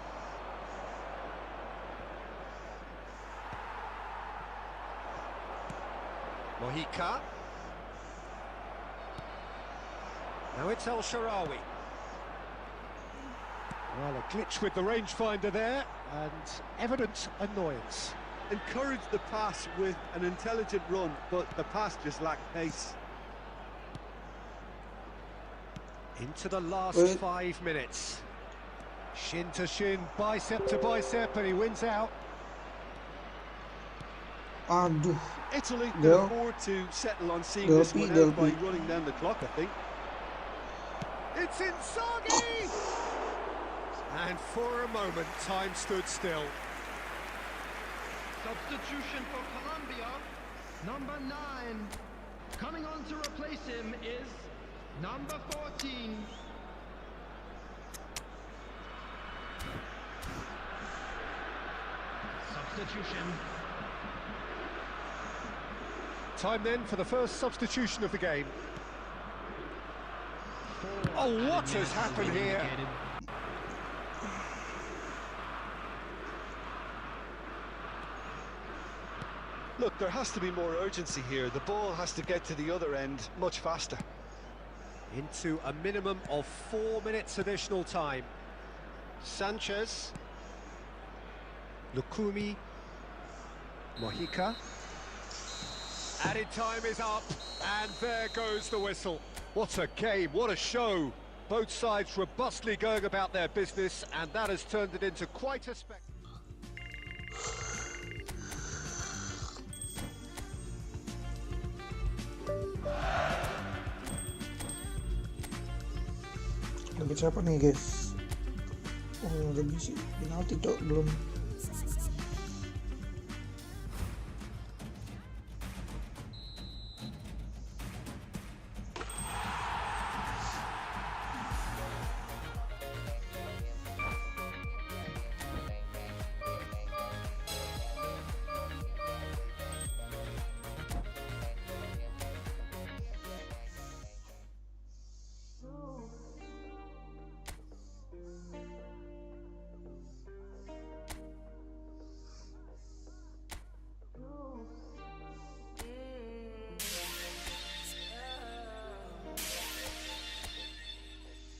Mojica. Now it's El Shaarawy. Well, a glitch with the rangefinder there, and evident annoyance. Encouraged the pass with an intelligent run, but the pass just lacked pace. Into the last 5 minutes. Shin to shin, bicep to bicep, and he wins out. Aduh. Italy can Del- afford to settle on seeing Del this P, one Del out by P. running down the clock, I think. It's Inzaghi! And for a moment, time stood still. Substitution for Colombia. Number 9. Coming on to replace him is number 14. Substitution. Time then for the first substitution of the game. Oh, what has happened here? Look, there has to be more urgency here. The ball has to get to the other end much faster. Into a minimum of 4 minutes additional time. Sanchez. Lukumi, Mojica. Added time is up, and there goes the whistle. What a game, what a show. Both sides robustly going about their business, and that has turned it into quite a spectacle. Dapat siapa nih guys? Oh, Divisi penalti cok, belum.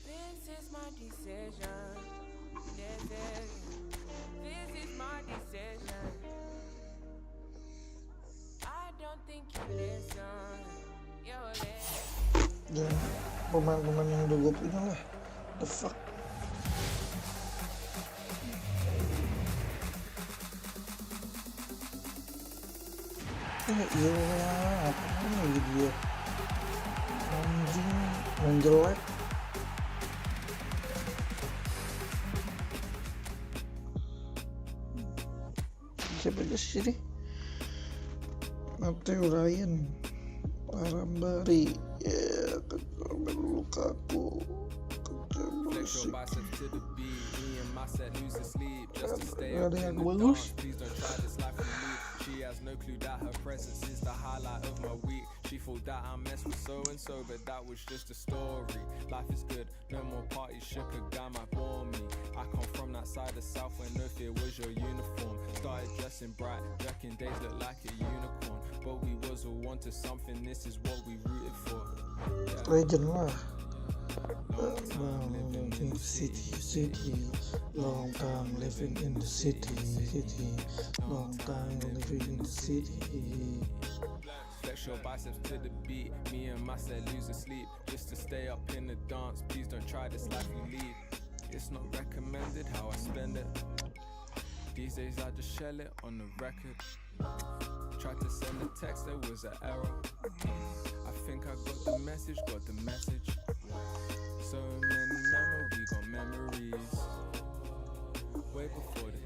This is my decision. I don't think you listen. You listen. Ya, pemain-pemain yang udah gue punya lah. The fuck. Iya, apaan lagi dia? Anjing, main jelek. Siapa aja sih ini? Mateo Ryan, Arambari, ya, Lukaku, ada yang bagus. She has no clue that her presence is the highlight of my week. She thought that I messed with so and so, but that was just a story. Life is good, no more parties, shook a guy might bore me. I come from that side of South where no fear was your uniform. Started dressing bright, reckon days look like a unicorn. But we was all onto something, this is what we rooted for. Yeah. Legend lah. Long living in the city, long time living in the city, long time living in the city. Flex your biceps to the beat, me and my set lose sleep, just to stay up in the dance, please don't try this life we lead. It's not recommended how I spend it, these days I just shell it on the record. Tried to send a text, there was an error, I think I got the message. So many memories, got memories. Way before the.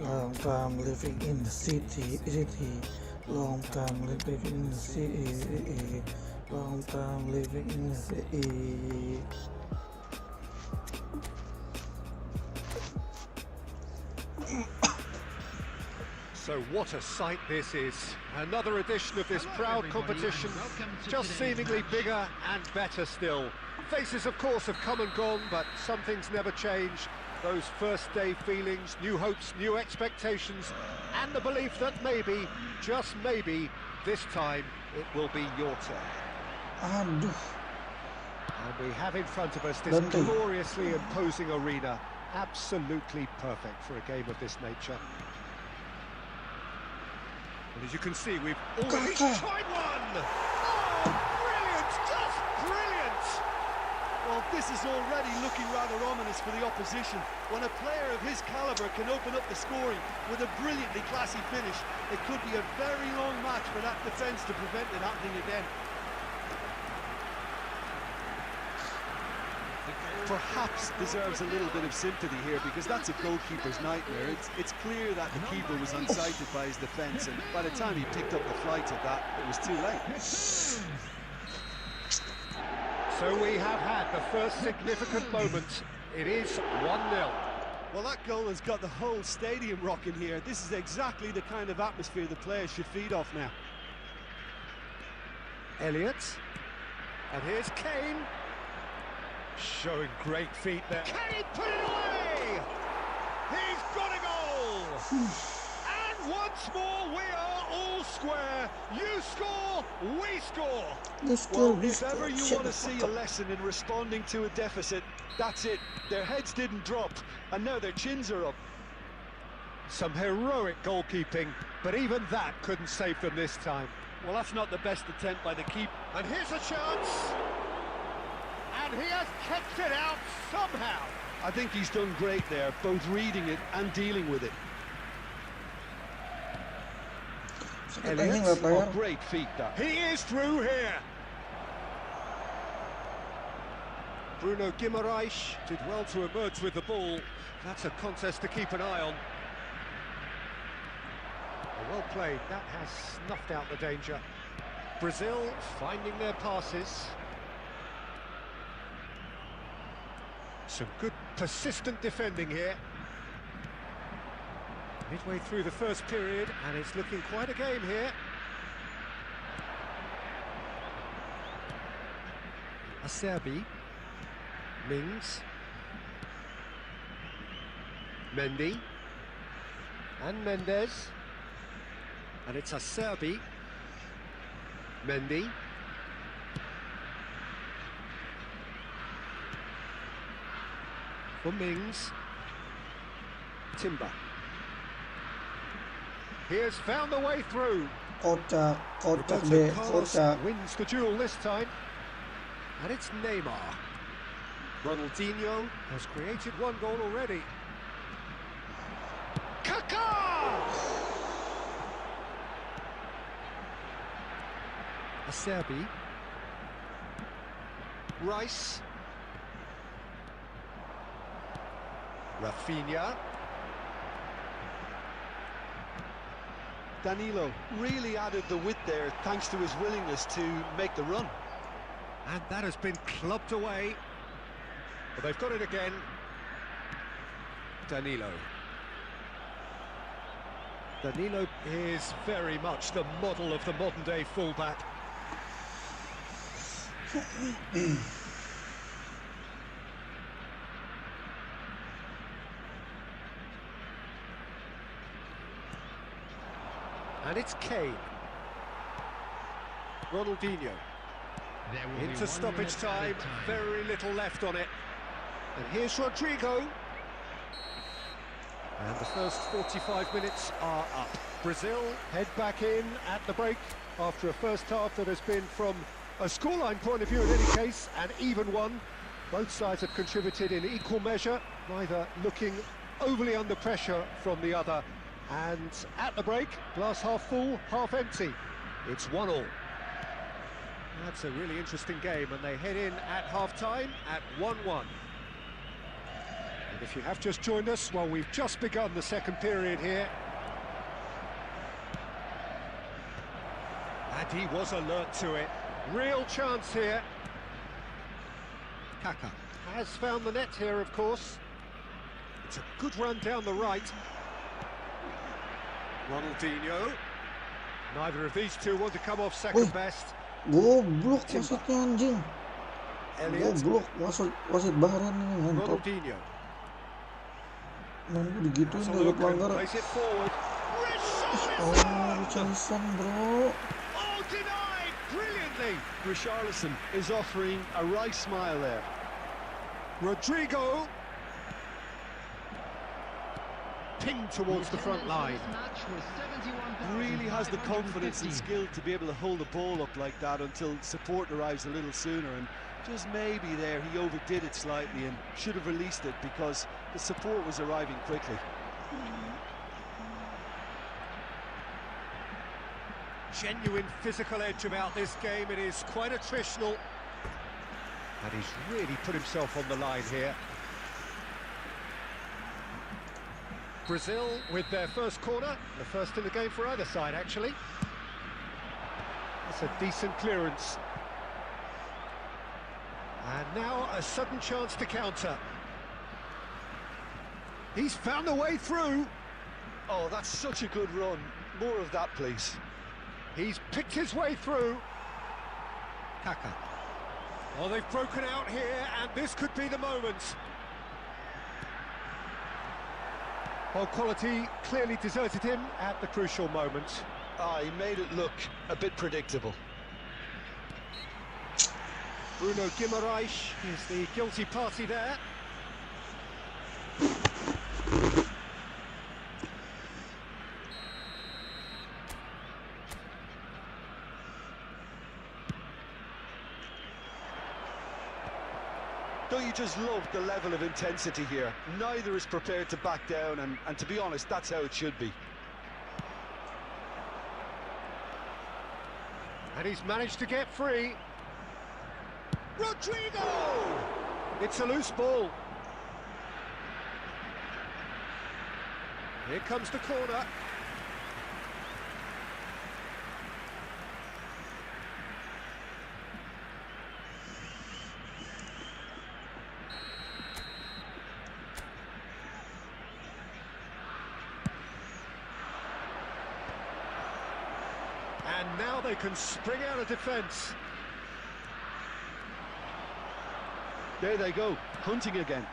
Long time living in the city, long time living in the city, long time living in the city. So what a sight this is. Another edition of this proud competition, just seemingly bigger and better still. Faces, of course, have come and gone, but some things never change. Those first day feelings, new hopes, new expectations, and the belief that maybe, just maybe, this time it will be your turn. Aduh. And we have in front of us this gloriously imposing arena. Absolutely perfect for a game of this nature. And as you can see, we've already tried one! Oh, brilliant! Just brilliant! Well, this is already looking rather ominous for the opposition. When a player of his calibre can open up the scoring with a brilliantly classy finish, it could be a very long match for that defence to prevent it happening again. Perhaps deserves a little bit of sympathy here, because that's a goalkeeper's nightmare. It's clear that the keeper was unsighted by his defence, and by the time he picked up the flight of that, it was too late. So we have had the first significant moment. It is 1-0. Well, that goal has got the whole stadium rocking here. This is exactly the kind of atmosphere the players should feed off now. Elliott. And here's Kane. Showing great feet there. Kane put it away! He's got a goal! And once more we are all square. You score, we score. Let's Well, go. if ever you want to see a lesson in responding to a deficit, that's it. Their heads didn't drop, and now their chins are up. Some heroic goalkeeping, but even that couldn't save them this time. Well, that's not the best attempt by the keeper. And here's a chance. And he has kept it out somehow. I think he's done great there, both reading it and dealing with it. Elliot. Oh, great feet, that. He is through here. Bruno Guimaraes did well to emerge with the ball. That's a contest to keep an eye on. Well played, that has snuffed out the danger. Brazil finding their passes. Some good persistent defending here. Midway through the first period, and it's looking quite a game here. Acerbi, Mings, Mendy, and Mendes. And it's Acerbi, Mendy, for Mings, Timber. He has found the way through. Kocak Roberto deh, Carlos kocak. wins the duel this time. And it's Neymar. Ronaldinho has created one goal already. Kaká! Acerbi, Rice, Rafinha, Danilo really added the width there thanks to his willingness to make the run. and that has been clubbed away. But they've got it again. Danilo. Danilo is very much the model of the modern-day fullback. And it's Kane. Ronaldinho. Into stoppage time, very little left on it. And here's Rodrigo. And the first 45 minutes are up. Brazil head back in at the break after a first half that has been, from a scoreline point of view in any case, an even one. Both sides have contributed in equal measure, neither looking overly under pressure from the other. And at the break, glass half full, half empty. It's 1-1. That's a really interesting game, and they head in at half-time at 1-1. And if you have just joined us, well, we've just begun the second period here. And he was alert to it. Real chance here. Kaká has found the net here, of course. It's a good run down the right. Ronaldinho. Neither of these two want to come off second best. Goblok wasitnya anjing. Elliot. Goblok wasit Bahrain ini mantap. Ronaldinho. Main gue digituin Has a udah look and pelanggar. plays it forward. Oh, Richarlison bro. Oh, denied brilliantly. Richarlison is offering a right smile there. Rodrigo. Pinged towards the front line. Really has the confidence and skill to be able to hold the ball up like that until support arrives a little sooner, and just maybe there he overdid it slightly and should have released it because the support was arriving quickly. Genuine physical edge about this game. It is quite attritional. And he's really put himself on the line here. Brazil with their first corner, the first in the game for either side, actually. That's a decent clearance. And now a sudden chance to counter. He's found a way through. Oh, that's such a good run. More of that, please. He's picked his way through. Kaká. Oh, they've broken out here, and this could be the moment. Well, quality clearly deserted him at the crucial moment. He made it look a bit predictable. Bruno Guimaraes is the guilty party there. Don't you just love the level of intensity here? Neither is prepared to back down, and to be honest, that's how it should be. And he's managed to get free. Rodrigo! It's a loose ball. Here comes the corner. And now they can spring out of defence. There they go, hunting again.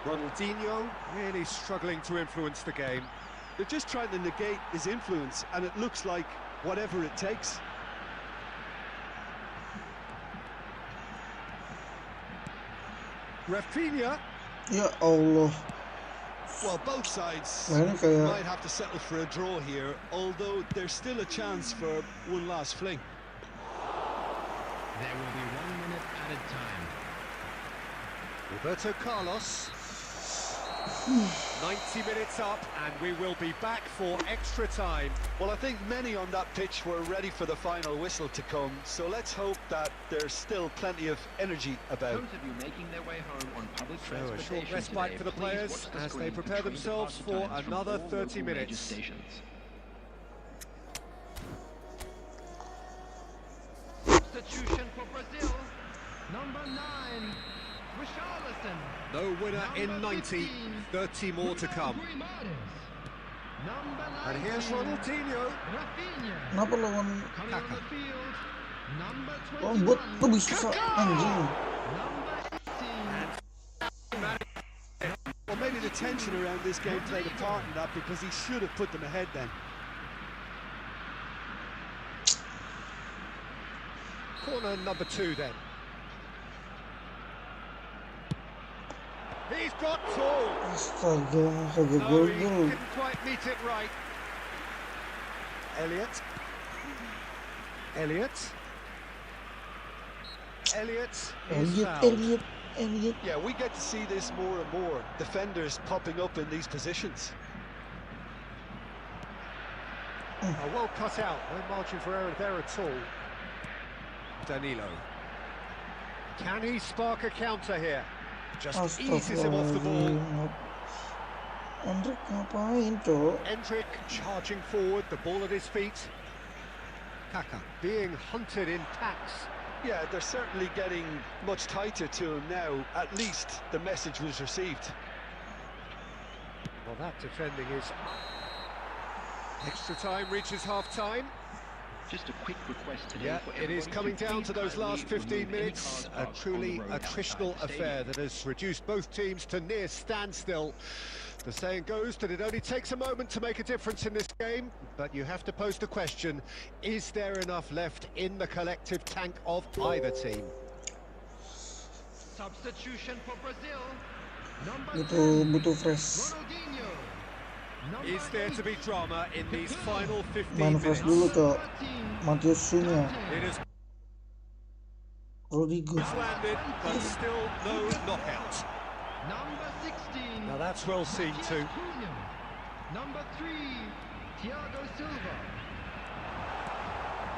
Ronaldinho really struggling to influence the game. They're just trying to negate his influence, and it looks like whatever it takes. Rafinha. Ya Allah. Well, both sides Mainnya kayak might have to settle for a draw here, although there's still a chance for one last fling. There will be 1 minute added time. Roberto Carlos. 90 minutes up, and we will be back for extra time. Well, I think many on that pitch were ready for the final whistle to come, so let's hope that there's still plenty of energy about. Those of you making their way home on public So a transportation short respite today, for the please players watch the as they screen prepare for train themselves departure for times from another all 30 local major minutes. stations. Substitution for Brazil, number 9, Richarlison. No winner in Number 90, 15, 30 more to come. Number 19, And here's Ronaldinho. Rafinha. kenapa lawan Coming on the field, number Lambert 21, tuh bisa anjing. number 18. Well, maybe the tension around this game played a part in that, because he should have put them ahead then. Corner number 2 then. He's got two. Astaga, kagak No, he gol. didn't quite meet it right. Elliot. Elliot. Is fouled. Elliot. Yeah, we get to see this more and more. Defenders popping up in these positions. Well cut out. No margin for error there at all. Danilo. Can he spark a counter here? Just eases him off the ball. Endrick ngapain, Cok? Endrick charging forward, the ball at his feet. Kaka being hunted in packs. Yeah, they're certainly getting much tighter to him now. At least the message was received. Well, that defending is... Extra time reaches half-time. Just a quick request today. Yeah, for it is everybody coming to down please to those kindly last 15 remove any minutes. cars A parked on the truly road outside attritional the affair stadium. that has reduced both teams to near standstill. The saying goes that it only takes a moment to make a difference in this game, but you have to pose the question, is there enough left in the collective tank of either team? Substitution for Brazil. Number Butuh 10, fresh. Ronaldinho. Number Is there to be drama in these final 15 Main minutes? fresh dulu, Cok. 13, Matius Sunya. It has Rodrigo. landed, but still no knockout. Number 16. Now that's well seen too. Cunha. Number 3, Thiago Silva.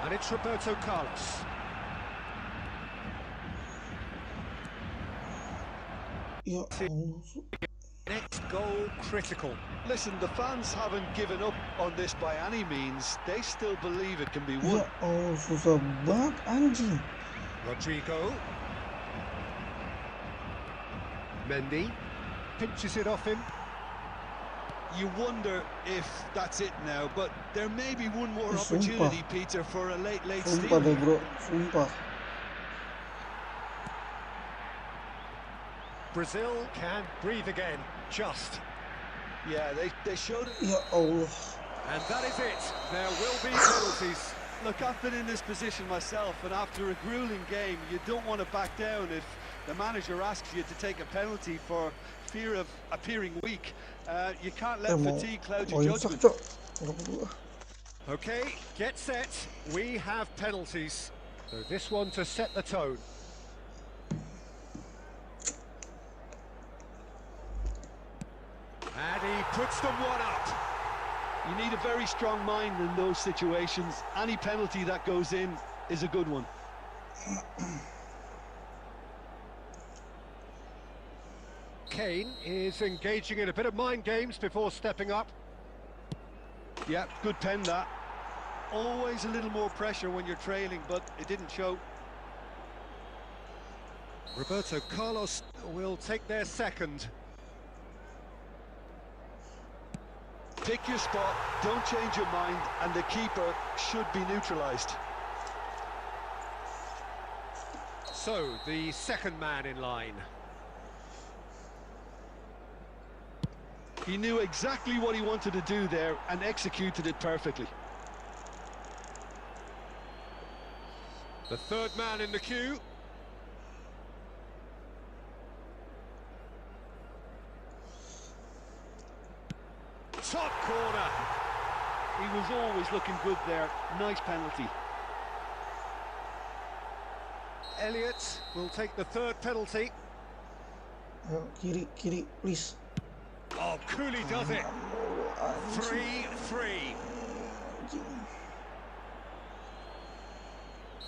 And it's Roberto Carlos. Ya Allah. Next goal critical. Listen, the fans haven't given up on this by any means. They still believe it can be won. Ya Allah, susah banget anjing. Rodrigo. Mendy pinches it off him. You wonder if that's it now, but there may be one more Sumpah. opportunity, Peter, for a late Sumpah steal. deh, bro. Sumpah. Brazil can breathe again, just. Yeah, they showed it. Ya Allah. And that is it. There will be penalties. Look, I've been in this position myself, and after a grueling game, you don't want to back down if the manager asks you to take a penalty for fear of appearing weak. You can't let fatigue cloud your judgment. Okay, get set. We have penalties. So this one to set the tone. And he puts them one up. You need a very strong mind in those situations. Any penalty that goes in is a good one. Kane is engaging in a bit of mind games before stepping up. Yeah, good pen that. Always a little more pressure when you're trailing, but it didn't show. Roberto Carlos will take their second. Pick your spot, don't change your mind, and the keeper should be neutralised. So, the second man in line. He knew exactly what he wanted to do there and executed it perfectly. The third man in the queue. Top corner. He was always looking good there. Nice penalty. Elliott will take the third penalty. Kiri, please. Oh, Cooley does it. 3-3.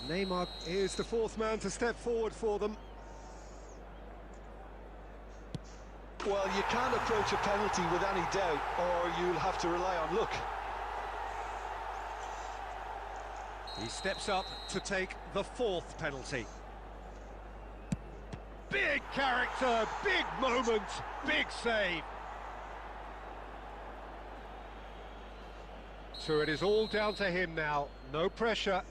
Neymar is the fourth man to step forward for them. Well, you can't approach a penalty with any doubt, or you'll have to rely on luck. He steps up to take the fourth penalty. Big character, big moment, big save. So it is all down to him now, no pressure.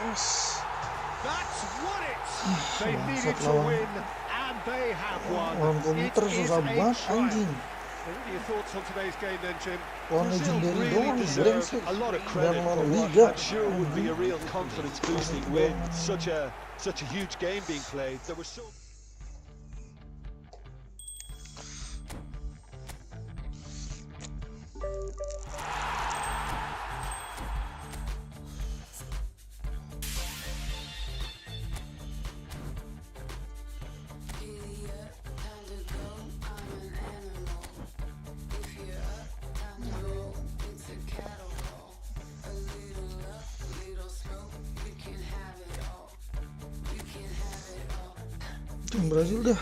Yes. That's won it! They needed to win, and they have won. Lawan It komputer is susah a banget triumph. anjing. What are your thoughts on today's game then, Jim? Lawan legendary doang nih, brengsek. A lot of Dan credit for lawan what Liga. I'm sure would be a real confidence-boosting win. Such a huge game being played. There were so. Tim Brazil dah.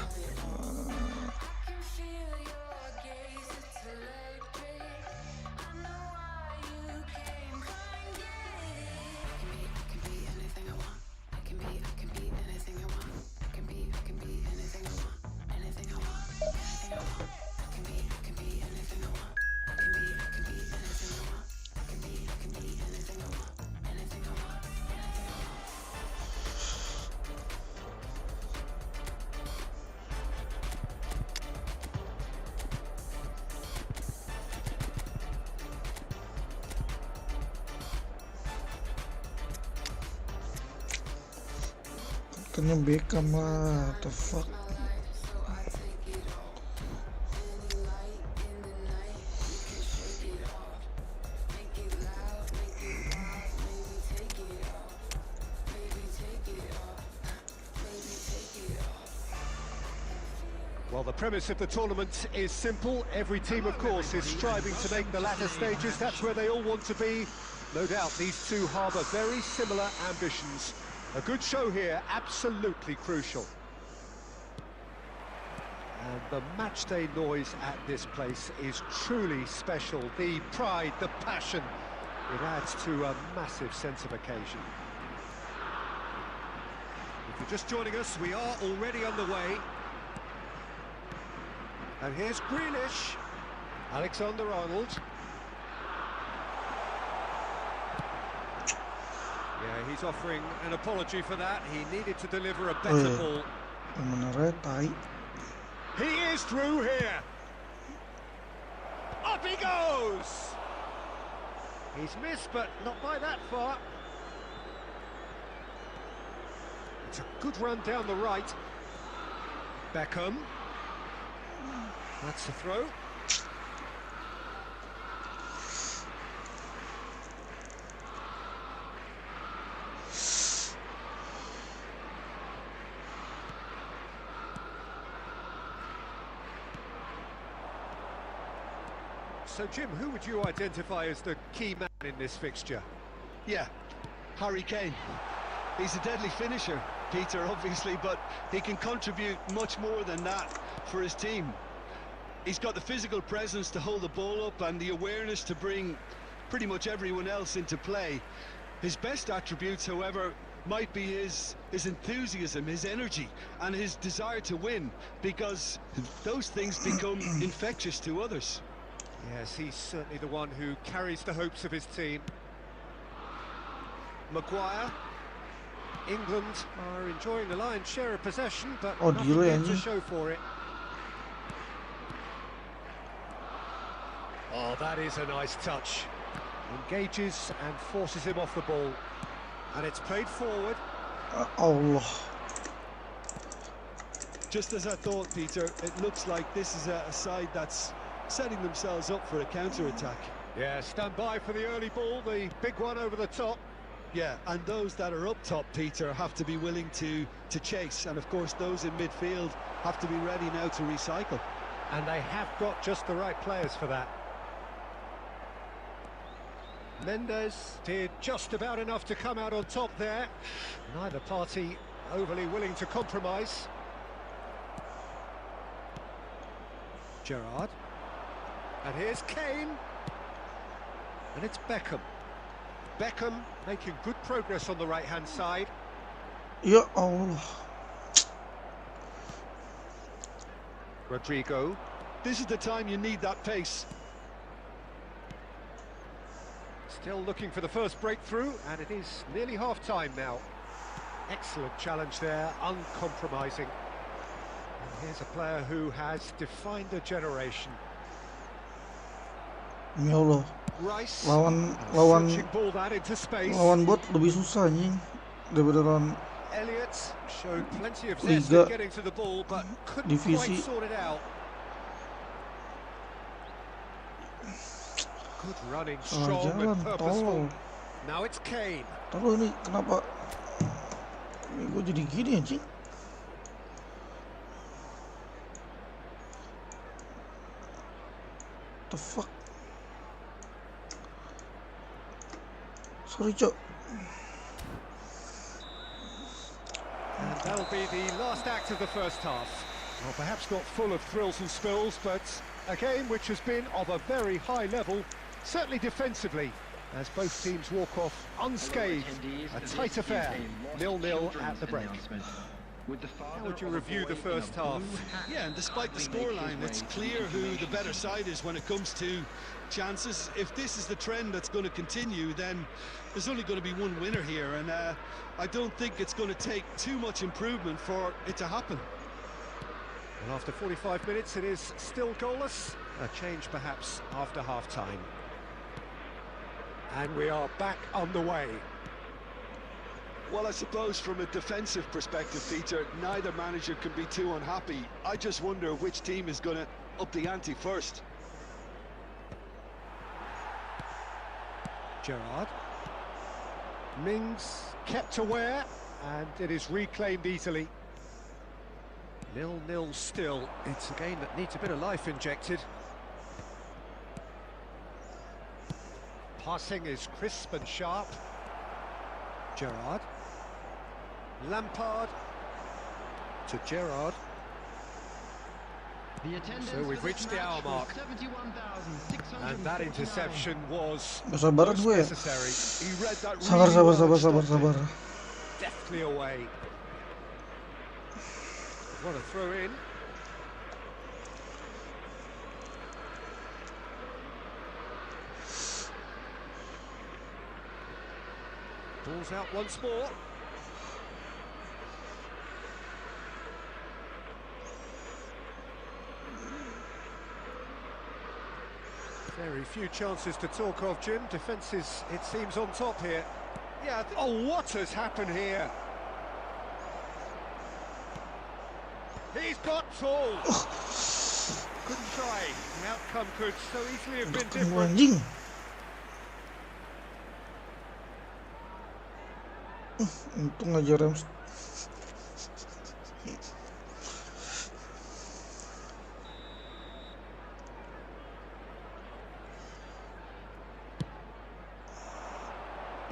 Kena Beckham lah, the fuck. Well, the premise of the tournament is simple. Every team, of course, is striving to make the latter stages. That's where they all want to be. No doubt these two harbour very similar ambitions. A good show here, absolutely crucial. And the matchday noise at this place is truly special. The pride, the passion, it adds to a massive sense of occasion. If you're just joining us, we are already underway. And here's Grealish, Alexander-Arnold. Yeah, he's offering an apology for that. He needed to deliver a better ball. He is through here. Up he goes. He's missed, but not by that far. It's a good run down the right. Beckham. That's the throw. So, Jim, who would you identify as the key man in this fixture? Yeah, Harry Kane. He's a deadly finisher, Peter, obviously, but he can contribute much more than that for his team. He's got the physical presence to hold the ball up and the awareness to bring pretty much everyone else into play. His best attributes, however, might be his enthusiasm, his energy, and his desire to win, because those things become infectious to others. Yes, he's certainly the one who carries the hopes of his team. Maguire. England are enjoying the lion's share of possession, but nothing yet to show for it. Oh, that is a nice touch. Engages and forces him off the ball. And it's played forward. Allah. Just as I thought, Peter, it looks like this is a side that's setting themselves up for a counter-attack. Yeah, stand by for the early ball, the big one over the top. Yeah, and those that are up top, Peter, have to be willing to chase, and of course those in midfield have to be ready now to recycle. And they have got just the right players for that. Mendes did just about enough to come out on top there. Neither party overly willing to compromise. Gerrard. And here's Kane. And it's Beckham. Beckham making good progress on the right-hand side. Ya Allah. Rodrigo. This is the time you need that pace. Still looking for the first breakthrough, and it is nearly half-time now. Excellent challenge there, uncompromising. And here's a player who has defined a generation. Ya Allah. Rice. Lawan ball that into space. lawan bot lebih susah anjing daripada lawan Elliott showed plenty of zest in getting to the ball, but couldn't Divisi. quite sort it out. Good running, strong and purposeful. Now it's Kane. Tahu ini kenapa ini gue jadi gini anjing. The fuck. Sorry, Cok. And that'll be the last act of the first half. Well, perhaps not full of thrills and spills, but a game which has been of a very high level, certainly defensively, as both teams walk off unscathed. A tight affair, 0-0 at the break. How would you review the first half? Yeah, and despite the scoreline, it's clear who the better side is when it comes to chances. If this is the trend that's going to continue, then there's only going to be one winner here, and I don't think it's going to take too much improvement for it to happen. And after 45 minutes, it is still goalless. A change perhaps after half-time. And we are back underway. Well, I suppose from a defensive perspective, Peter, neither manager can be too unhappy. I just wonder which team is going to up the ante first. Gerrard. Mings kept aware, and it is reclaimed easily. 0-0 still. It's a game that needs a bit of life injected. Passing is crisp and sharp. Gerrard. Lampard to Gerrard. So we've reached the hour mark, and that interception was most necessary. He read that really Sabar. deftly away. What a throw in. Ball's out once more. Very few chances to talk of, Jim. Defence is, it seems, on top here. Yeah, oh, what has happened here? He's got tall. Couldn't try. The outcome could so easily have been different. Anjing. Untung aja Rams.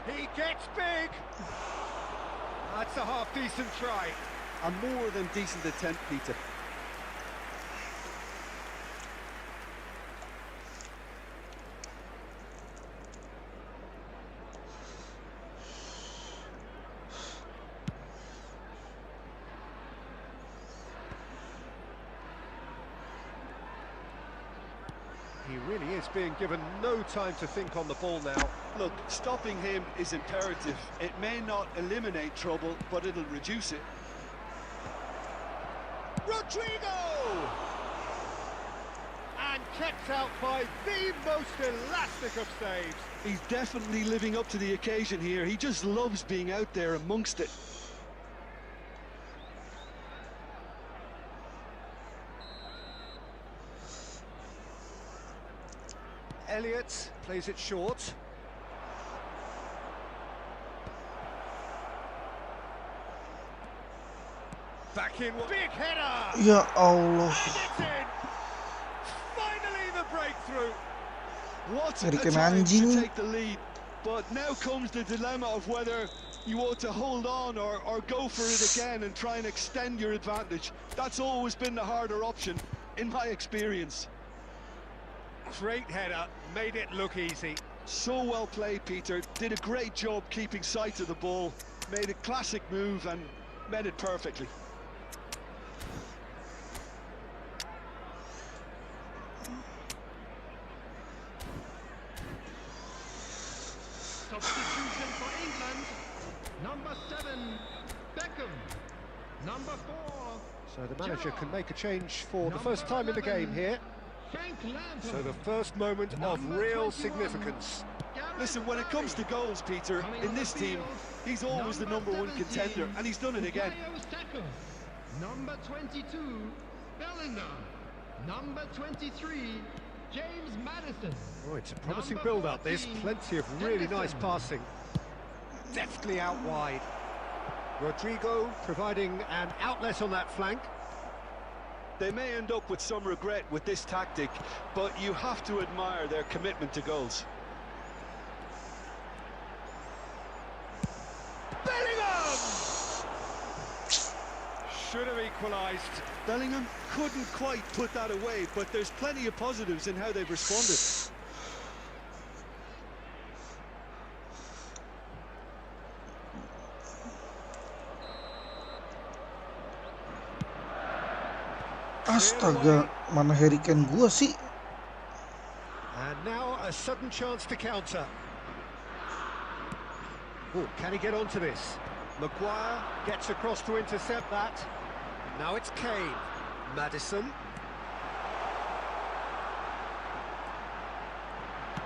He gets big. That's a half-decent try. A more than decent attempt, Peter. He really is being given no time to think on the ball now. Look, stopping him is imperative. It may not eliminate trouble, but it'll reduce it. Rodrigo! And kept out by the most elastic of saves. He's definitely living up to the occasion here. He just loves being out there amongst it. Elliott plays it short. Back in, big header! Ya Allah. And it's in! Finally the breakthrough! What a Dari kena time anjing. to take the lead. But now comes the dilemma of whether you want to hold on or go for it again and try and extend your advantage. That's always been the harder option, in my experience. Great header, made it look easy. So well played, Peter. Did a great job keeping sight of the ball. Made a classic move and met it perfectly. Substitution for England. Number 7, Beckham. Number 4. So the manager can make a change for the first time in the game here. Frank Lampard. So the first moment of real significance. Listen, when it comes to goals, Peter, in this team, he's always the number 1 contender, and he's done it again. Number 22, Bellingham. Number 23, James Maddison. Oh, it's a promising build-up, this. Plenty of really nice passing. Deftly out wide. Rodrigo providing an outlet on that flank. They may end up with some regret with this tactic, but you have to admire their commitment to goals. Bellingham! Should have equalised. Bellingham couldn't quite put that away, but there's plenty of positives in how they've responded. Astaga, mana Harry Kane gua sih? And now a sudden chance to counter. Oh, can he get onto this? Maguire gets across to intercept that. Now it's Kane. Maddison.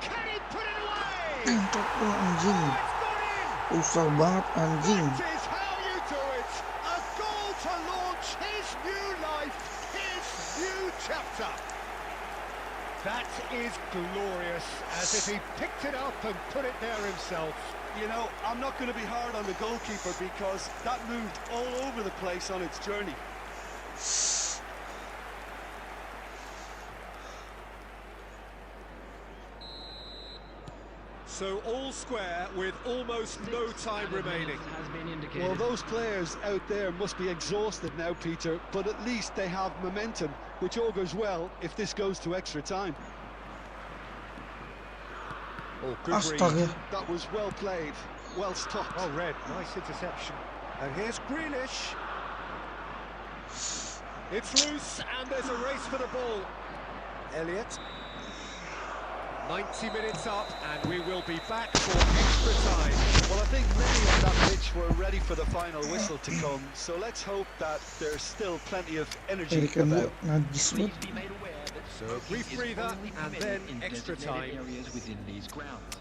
Can he put it away? Entok lo anjing. It's got in! Usah banget anjing. That is how you do it. A goal to launch his new life, his new chapter. That is glorious, as if he picked it up and put it there himself. You know, I'm not going to be hard on the goalkeeper because that moved all over the place on its journey. So all square with almost no time remaining. Well, those players out there must be exhausted now, Peter, but at least they have momentum, which augurs well if this goes to extra time. Oh, good read. Astaga. That was well played, well stopped. Oh, Red, nice interception. And here's Grealish. It's loose, and there's a race for the ball. Elliott. 90 minutes up, and we will be back for extra time. Well, I think many ready for the final whistle to come, so let's hope that there's still plenty of energy Kan about. najis banget. Please be made aware that So a smoking brief is breather only and permitted then in extra designated time. areas within these grounds.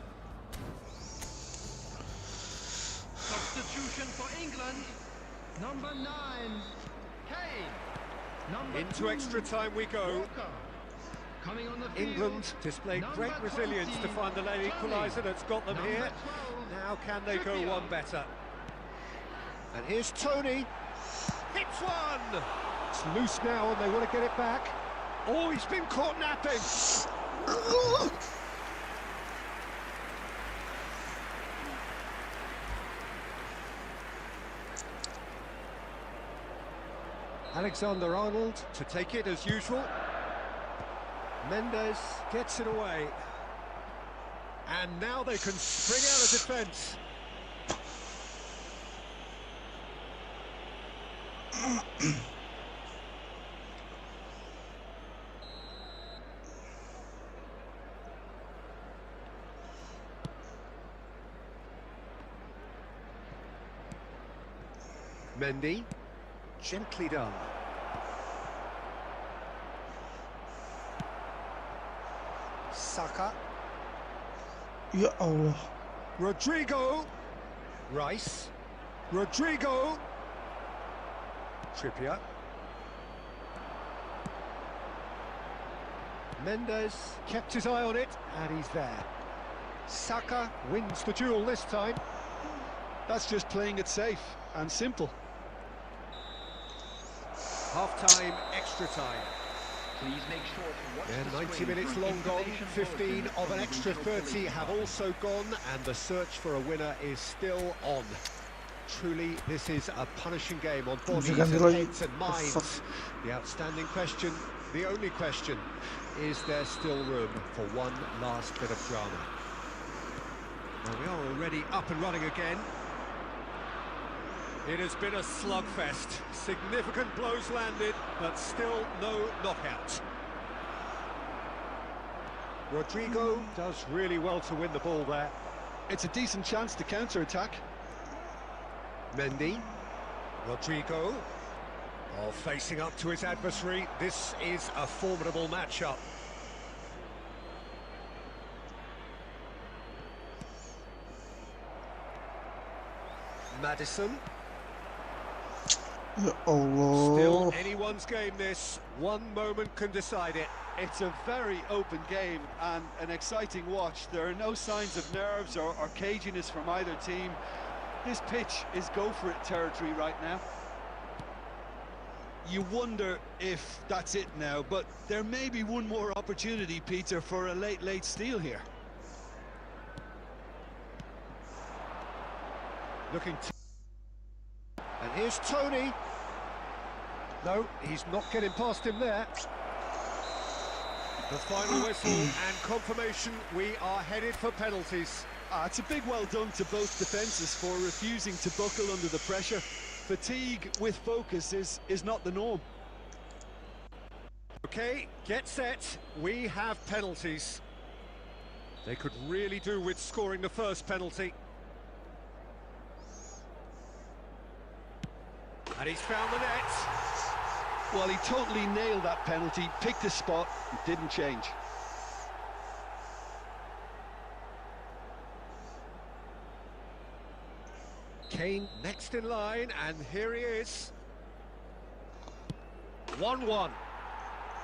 Substitution for England, number 9, Kane. Number Into 2, extra time we go. Walker. Coming on the field, England displayed great number resilience 20, to find the late equaliser that's got them Number here. 12, Now can they go Trippier. one better? And here's Tony. Hits one! It's loose now and they want to get it back. Oh, he's been caught napping. Alexander-Arnold to take it as usual. Mendes gets it away. And now they can spring out of defence. Mendy, gently done. Saka. Ya Allah. Rodrigo. Rice. Rodrigo. Trippier. Mendes kept his eye on it, and he's there. Saka wins the duel this time. That's just playing it safe and simple. Half-time, extra time. Please make sure to watch Yeah, the 90 screen minutes for long gone, information 15 bulletin of from an the extra regional 30 police have department. also gone, and the search for a winner is still on. Truly, this is a punishing game on bodies and heads and minds. The outstanding question, the only question, is there still room for one last bit of drama? Well, we are already up and running again. It has been a slugfest. Significant blows landed, but still no knockout. Rodrigo does really well to win the ball there. It's a decent chance to counter-attack. Mendy, Rodrigo, facing up to his adversary. This is a formidable matchup. Maddison. Ya Allah. Still anyone's game this. One moment can decide it. It's a very open game and an exciting watch. There are no signs of nerves or caginess from either team. This pitch is go-for-it territory right now. You wonder if that's it now, but there may be one more opportunity, Peter, for a late steal here. Looking and here's Tony. No, he's not getting past him there. The final whistle and confirmation, we are headed for penalties. It's a big well done to both defences for refusing to buckle under the pressure. Fatigue with focus is not the norm. Okay, get set. We have penalties. They could really do with scoring the first penalty. And he's found the net. Well, he totally nailed that penalty, picked a spot, didn't change. Kane next in line, and here he is. 1-1.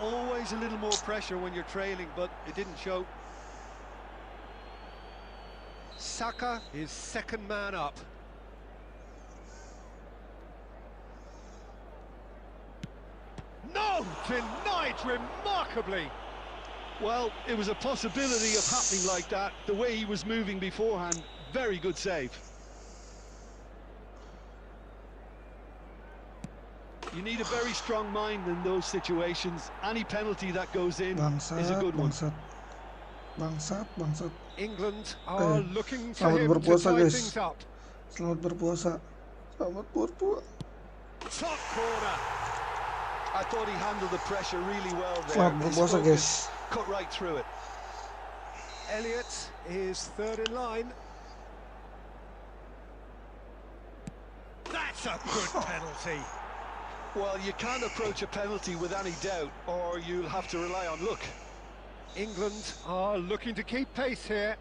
Always a little more pressure when you're trailing, but it didn't show. Saka is second man up. No! Denied remarkably! Well, it was a possibility of happening like that. The way he was moving beforehand, very good save. You need a very strong mind in those situations. Any penalty that goes in is a good one. Bangsat. England are looking for selamat him to berpuasa, tie guys. things up. Selamat berpuasa. Selamat berpuasa. Top corner. I thought he handled the pressure really well there. Selamat His berpuasa, focus guys. cut right through it. Elliott is third in line. That's a good penalty. Well, you can't approach a penalty with any doubt, or you'll have to rely on luck. England are looking to keep pace here.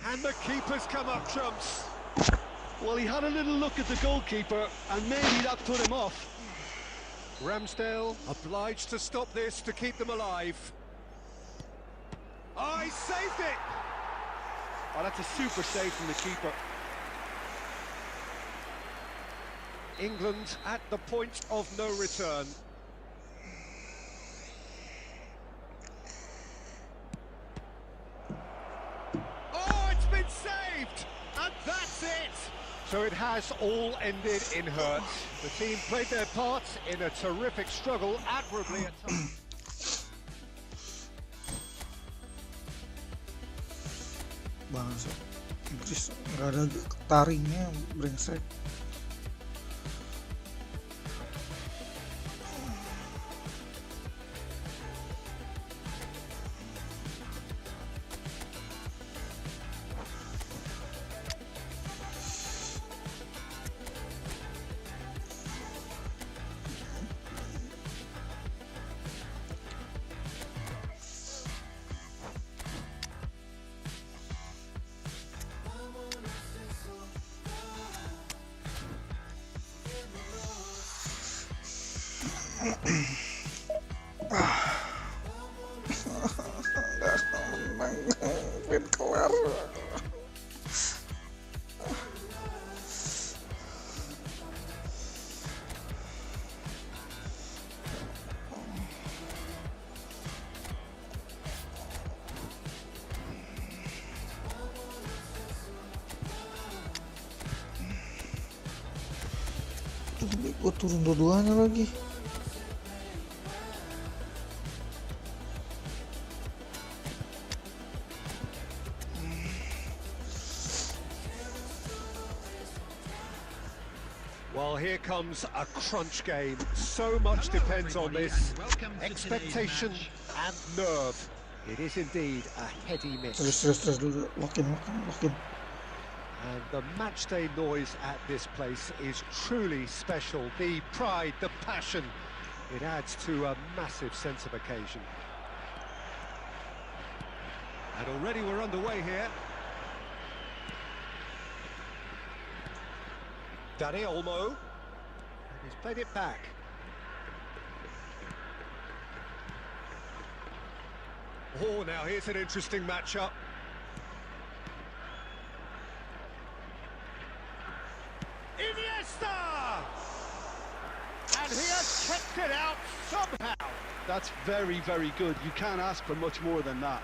And the keeper's come up trumps. Well, he had a little look at the goalkeeper, and maybe that put him off. Ramsdale obliged to stop this to keep them alive. Oh, he saved it! Oh, that's a super save from the keeper. England at the point of no return. Oh, it's been saved! And that's it! So it has all ended in hurt. The team played their part in a terrific struggle, admirably at times. Bangsat. Inggris nggak ada taringnya, brengsek. Pengen kelar. Gue turun dua-duanya lagi. Well, here comes a crunch game. So much depends on this. Expectation and nerve. It is indeed a heady miss. Terus dulu. Lock in. And the matchday noise at this place is truly special. The pride, the passion, it adds to a massive sense of occasion. And already we're underway here. Dani Olmo. And he's played it back. Oh, now here's an interesting matchup. Iniesta! And he has kept it out somehow. That's very, very good. You can't ask for much more than that.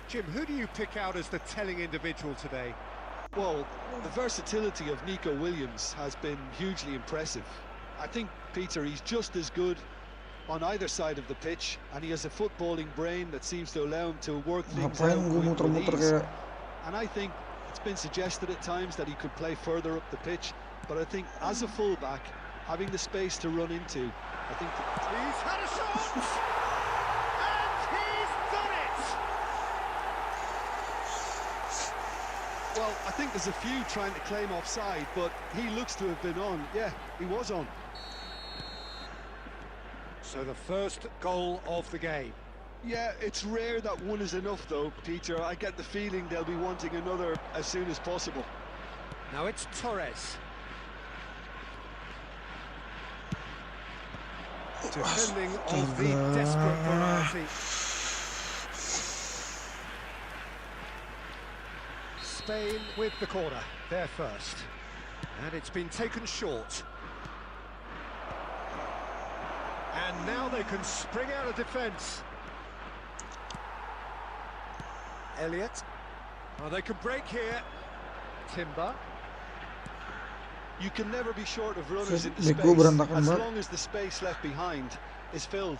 Jim, who do you pick out as the telling individual today? Well, the versatility of Nico Williams has been hugely impressive. I think, Peter, he's just as good on either side of the pitch, and he has a footballing brain that seems to allow him to work things out with ease. And I think it's been suggested at times that he could play further up the pitch, but I think as a fullback, having the space to run into, I think... He's had a shot! And he's done it! Well, I think there's a few trying to claim offside, but he looks to have been on. Yeah, he was on. So the first goal of the game. Yeah, it's rare that one is enough though, Peter. I get the feeling they'll be wanting another as soon as possible. Now it's Torres. Defending of the desperate variety. Spain with the corner, there first. And it's been taken short. And now they can spring out of defence. Elliott. Oh, they can break here. Timber. You can never be short of runners into Nico space, berantakan as banget. long as the space left behind is filled.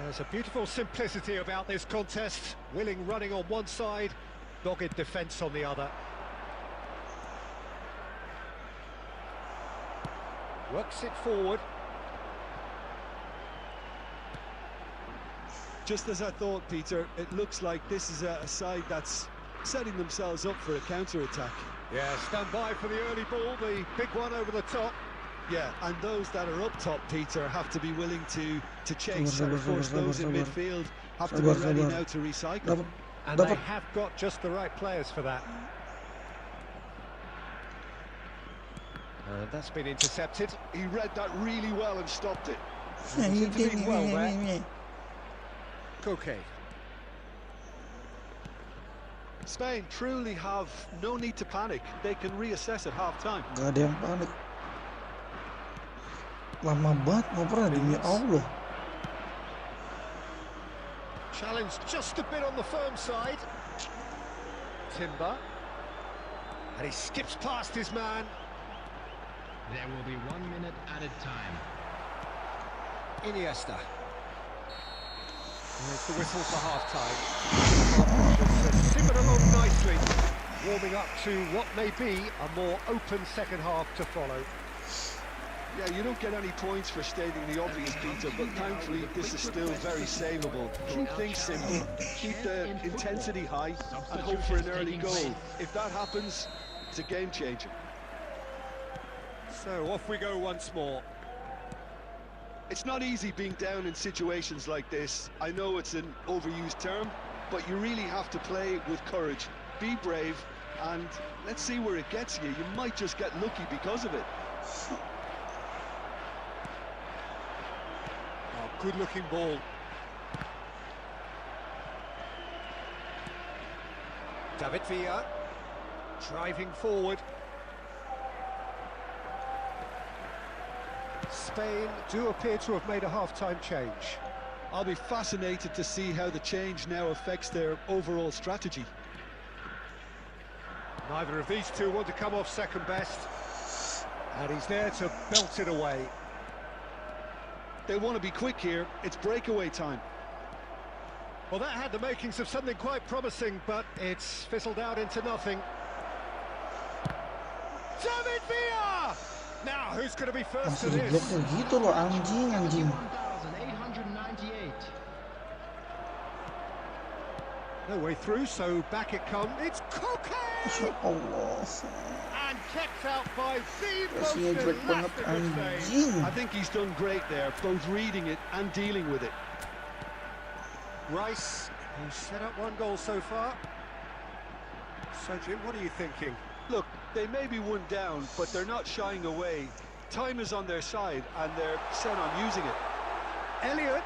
There's a beautiful simplicity about this contest. Willing running on one side, dogged defence on the other. Works it forward. Just as I thought, Peter, it looks like this is a side that's setting themselves up for a counter-attack. Yeah, stand by for the early ball, the big one over the top. Yeah, and those that are up top, Peter, have to be willing to chase, and of course those in midfield have to be ready now to recycle. And they have got just the right players for that. And that's been intercepted. He read that really well and stopped it. He's intervened well there. Koke. Spain truly have no need to panic. They can reassess at half-time. Gak ada yang panik. Lama banget ngobrol demi Allah. Challenged just a bit on the firm side. Timber. And he skips past his man. There will be 1 minute added time. Iniesta. And it's the whistle for half-time. Simmered along nicely, warming up to what may be a more open second half to follow. Yeah, you don't get any points for stating the obvious, Peter, but thankfully this is still very savable. Keep things simple, keep the intensity high, and hope for an early goal. If that happens, it's a game changer. So off we go once more. It's not easy being down in situations like this. I know it's an overused term, but you really have to play with courage. Be brave, and let's see where it gets you. You might just get lucky because of it. Oh, good-looking ball. David Villa, driving forward. Spain do appear to have made a half-time change. I'll be fascinated to see how the change now affects their overall strategy. Neither of these two want to come off second best. And he's there to belt it away. They want to be quick here. It's breakaway time. Well, that had the makings of something quite promising, but it's fizzled out into nothing. David Villa! Now, who's going to be first to Masih this? diblokir gitu loh, anjing. 1,898. No way through, so back it comes. It's Koke! Ya Allah. And kept out by the most Pastinya jelek banget, elastic of saves. anjing. I think he's done great there, both reading it and dealing with it. Rice, who's set up one goal so far. So, Jim, what are you thinking? Look, they may be one down, but they're not shying away. Time is on their side, and they're set on using it. Elliott.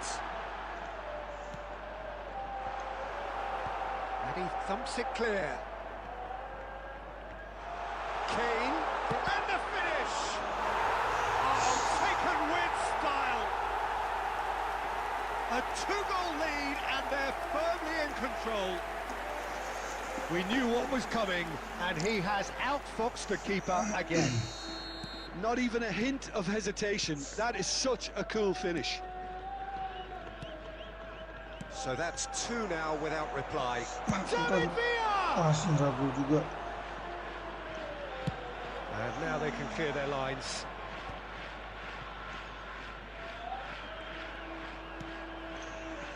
And he thumps it clear. Kane, and the finish! Oh, taken with style! A two-goal lead, and they're firmly in control. We knew what was coming, and he has outfoxed the keeper again. Not even a hint of hesitation. That is such a cool finish. So that's two now without reply. Masih David Villa! ragu juga. And now they can clear their lines.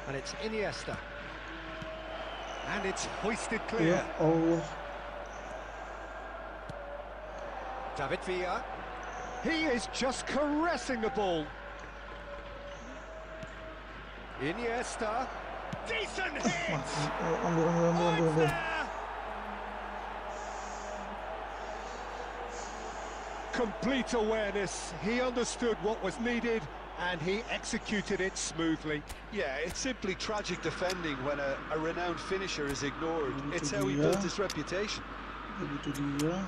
And it's Iniesta. And it's hoisted clear. Ya Allah. David Villa. He is just caressing the ball. Iniesta. Decent hit! Ambil. Oh, it's there! Complete awareness. He understood what was needed and he executed it smoothly. Yeah, it's simply tragic defending when a renowned finisher is ignored. It's how he built his reputation. Begitu dia.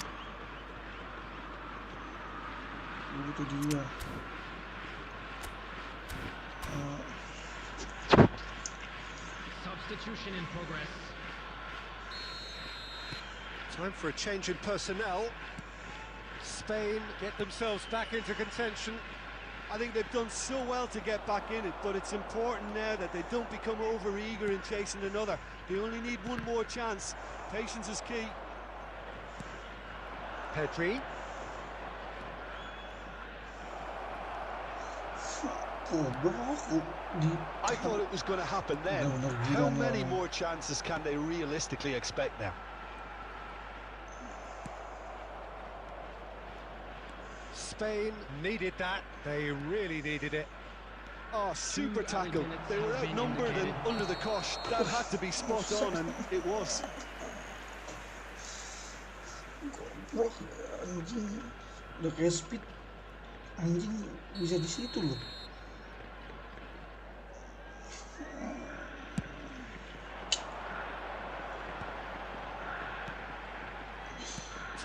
Substitution in progress. Time for a change in personnel. Spain get themselves back into contention. I think they've done so well to get back in it, but it's important now that they don't become over-eager in chasing another. They only need one more chance. Patience is key. Pedri. I thought it was going to happen then. How many more chances can they realistically expect now? Spain needed that. They really needed it. Oh, super tackle. They were outnumbered and under the cosh. That had to be spot on, and it was. Goblok, anjing. Udah kayak speed. Anjing bisa di situ loh.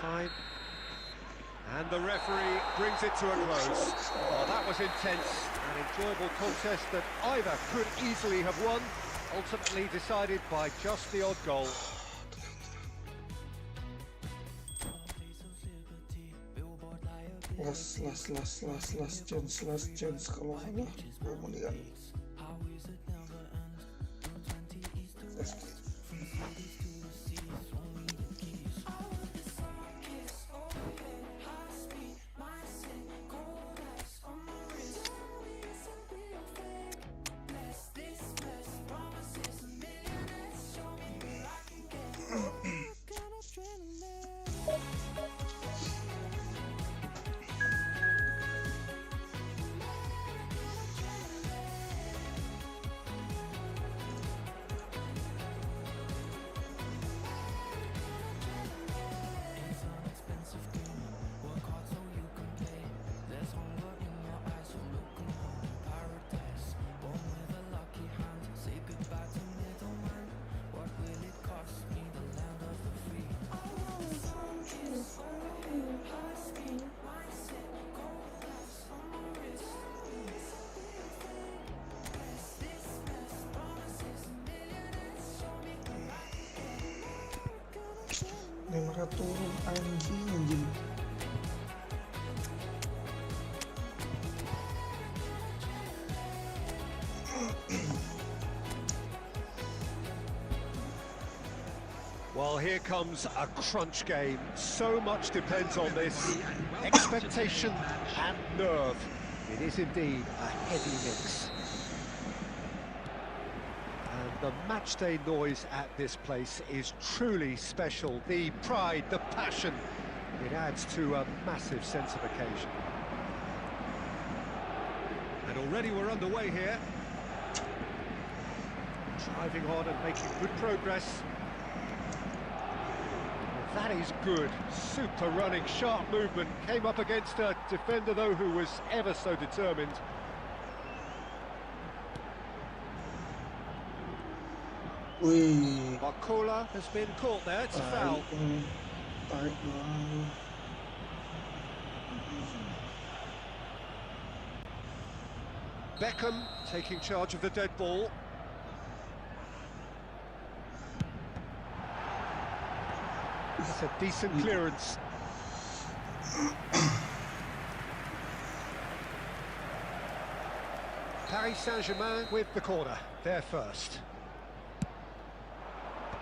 Time. And the referee brings it to a close. Oh, that was intense. An enjoyable contest that either could easily have won, ultimately decided by just the odd goal. Last chance kalau kalah gue mendingan Neymar turun anjing. Well, here comes a crunch game. So much depends on this. Expectation and nerve. It is indeed a heavy mix. The matchday noise at this place is truly special. The pride, the passion, it adds to a massive sense of occasion. And already we're underway here. Driving on and making good progress. Well, that is good. Super running, sharp movement. Came up against a defender, though, who was ever so determined. Barcola has been caught there, it's a foul. Beckham taking charge of the dead ball. It's a decent clearance. Paris Saint-Germain with the corner, there first.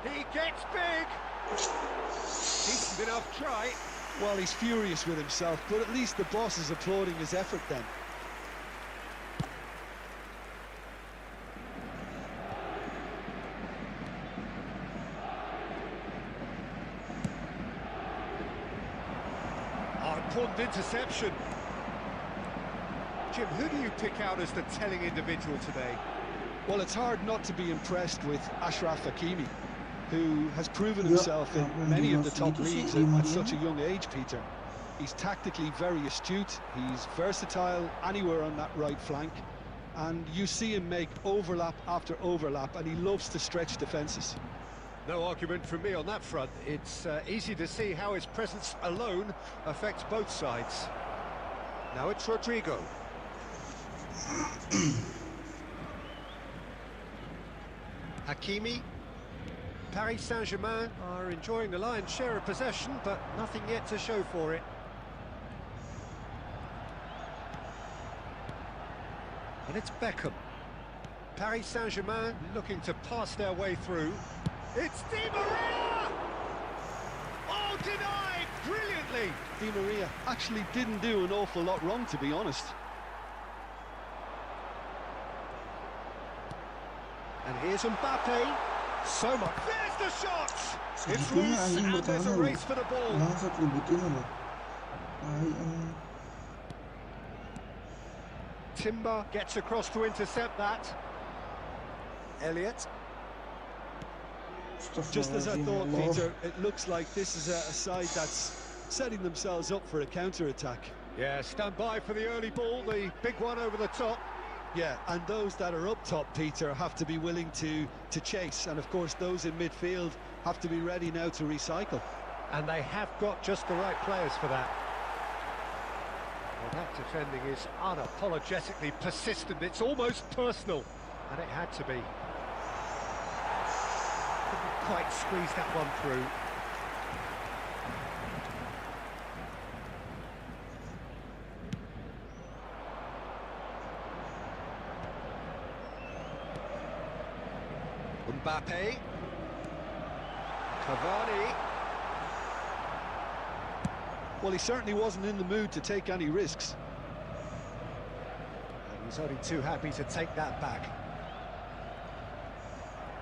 He gets big! Decent enough try. Well, he's furious with himself, but at least the boss is applauding his effort then. Important interception. Jim, who do you pick out as the telling individual today? Well, it's hard not to be impressed with Achraf Hakimi, who has proven himself in many of the top leagues at such a young age, Peter. He's tactically very astute, he's versatile anywhere on that right flank, and you see him make overlap after overlap, and he loves to stretch defences. No argument from me on that front. It's easy to see how his presence alone affects both sides. Now it's Rodrigo. Hakimi. Paris Saint-Germain are enjoying the lion's share of possession, but nothing yet to show for it. And it's Beckham. Paris Saint-Germain looking to pass their way through. It's Di Maria! Oh, denied brilliantly! Di Maria actually didn't do an awful lot wrong, to be honest. And here's Mbappe. So much. There's the shot! It's loose and there's a race for the ball. Langsat ributin loh. Timber gets across to intercept that. Elliott. Just as I thought, Peter, it looks like this is a side that's setting themselves up for a counter-attack. Yeah, stand by for the early ball, the big one over the top. Yeah, and those that are up top, Peter, have to be willing to chase. And of course, those in midfield have to be ready now to recycle. And they have got just the right players for that. Well, that defending is unapologetically persistent. It's almost personal, and it had to be. Couldn't quite squeeze that one through. Mbappe. Cavani. Well, he certainly wasn't in the mood to take any risks. And he's only too happy to take that back.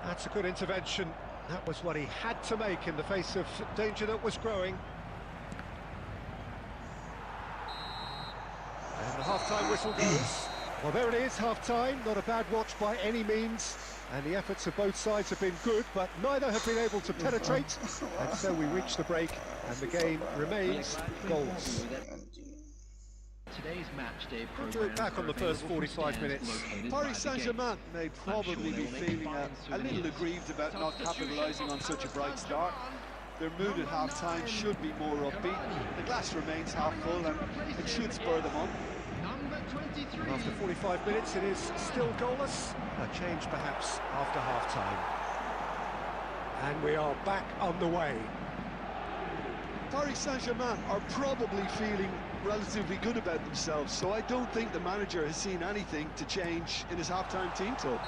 That's a good intervention. That was what he had to make in the face of danger that was growing. And the half-time whistle goes. Well, there it is, half-time. Not a bad watch by any means. And the efforts of both sides have been good, but neither have been able to penetrate. And so we reach the break, and the game remains goals. Today's match day Good to look back on the first 45 minutes. Paris Saint-Germain may probably be feeling a little aggrieved about not capitalising on such a bright start. Their mood at half-time should be more upbeat. The glass remains half full, and it should spur them on. And after 45 minutes, it is still goalless. A change perhaps after half-time. And we are back on the way. Paris Saint-Germain are probably feeling relatively good about themselves, so I don't think the manager has seen anything to change in his half-time team talk.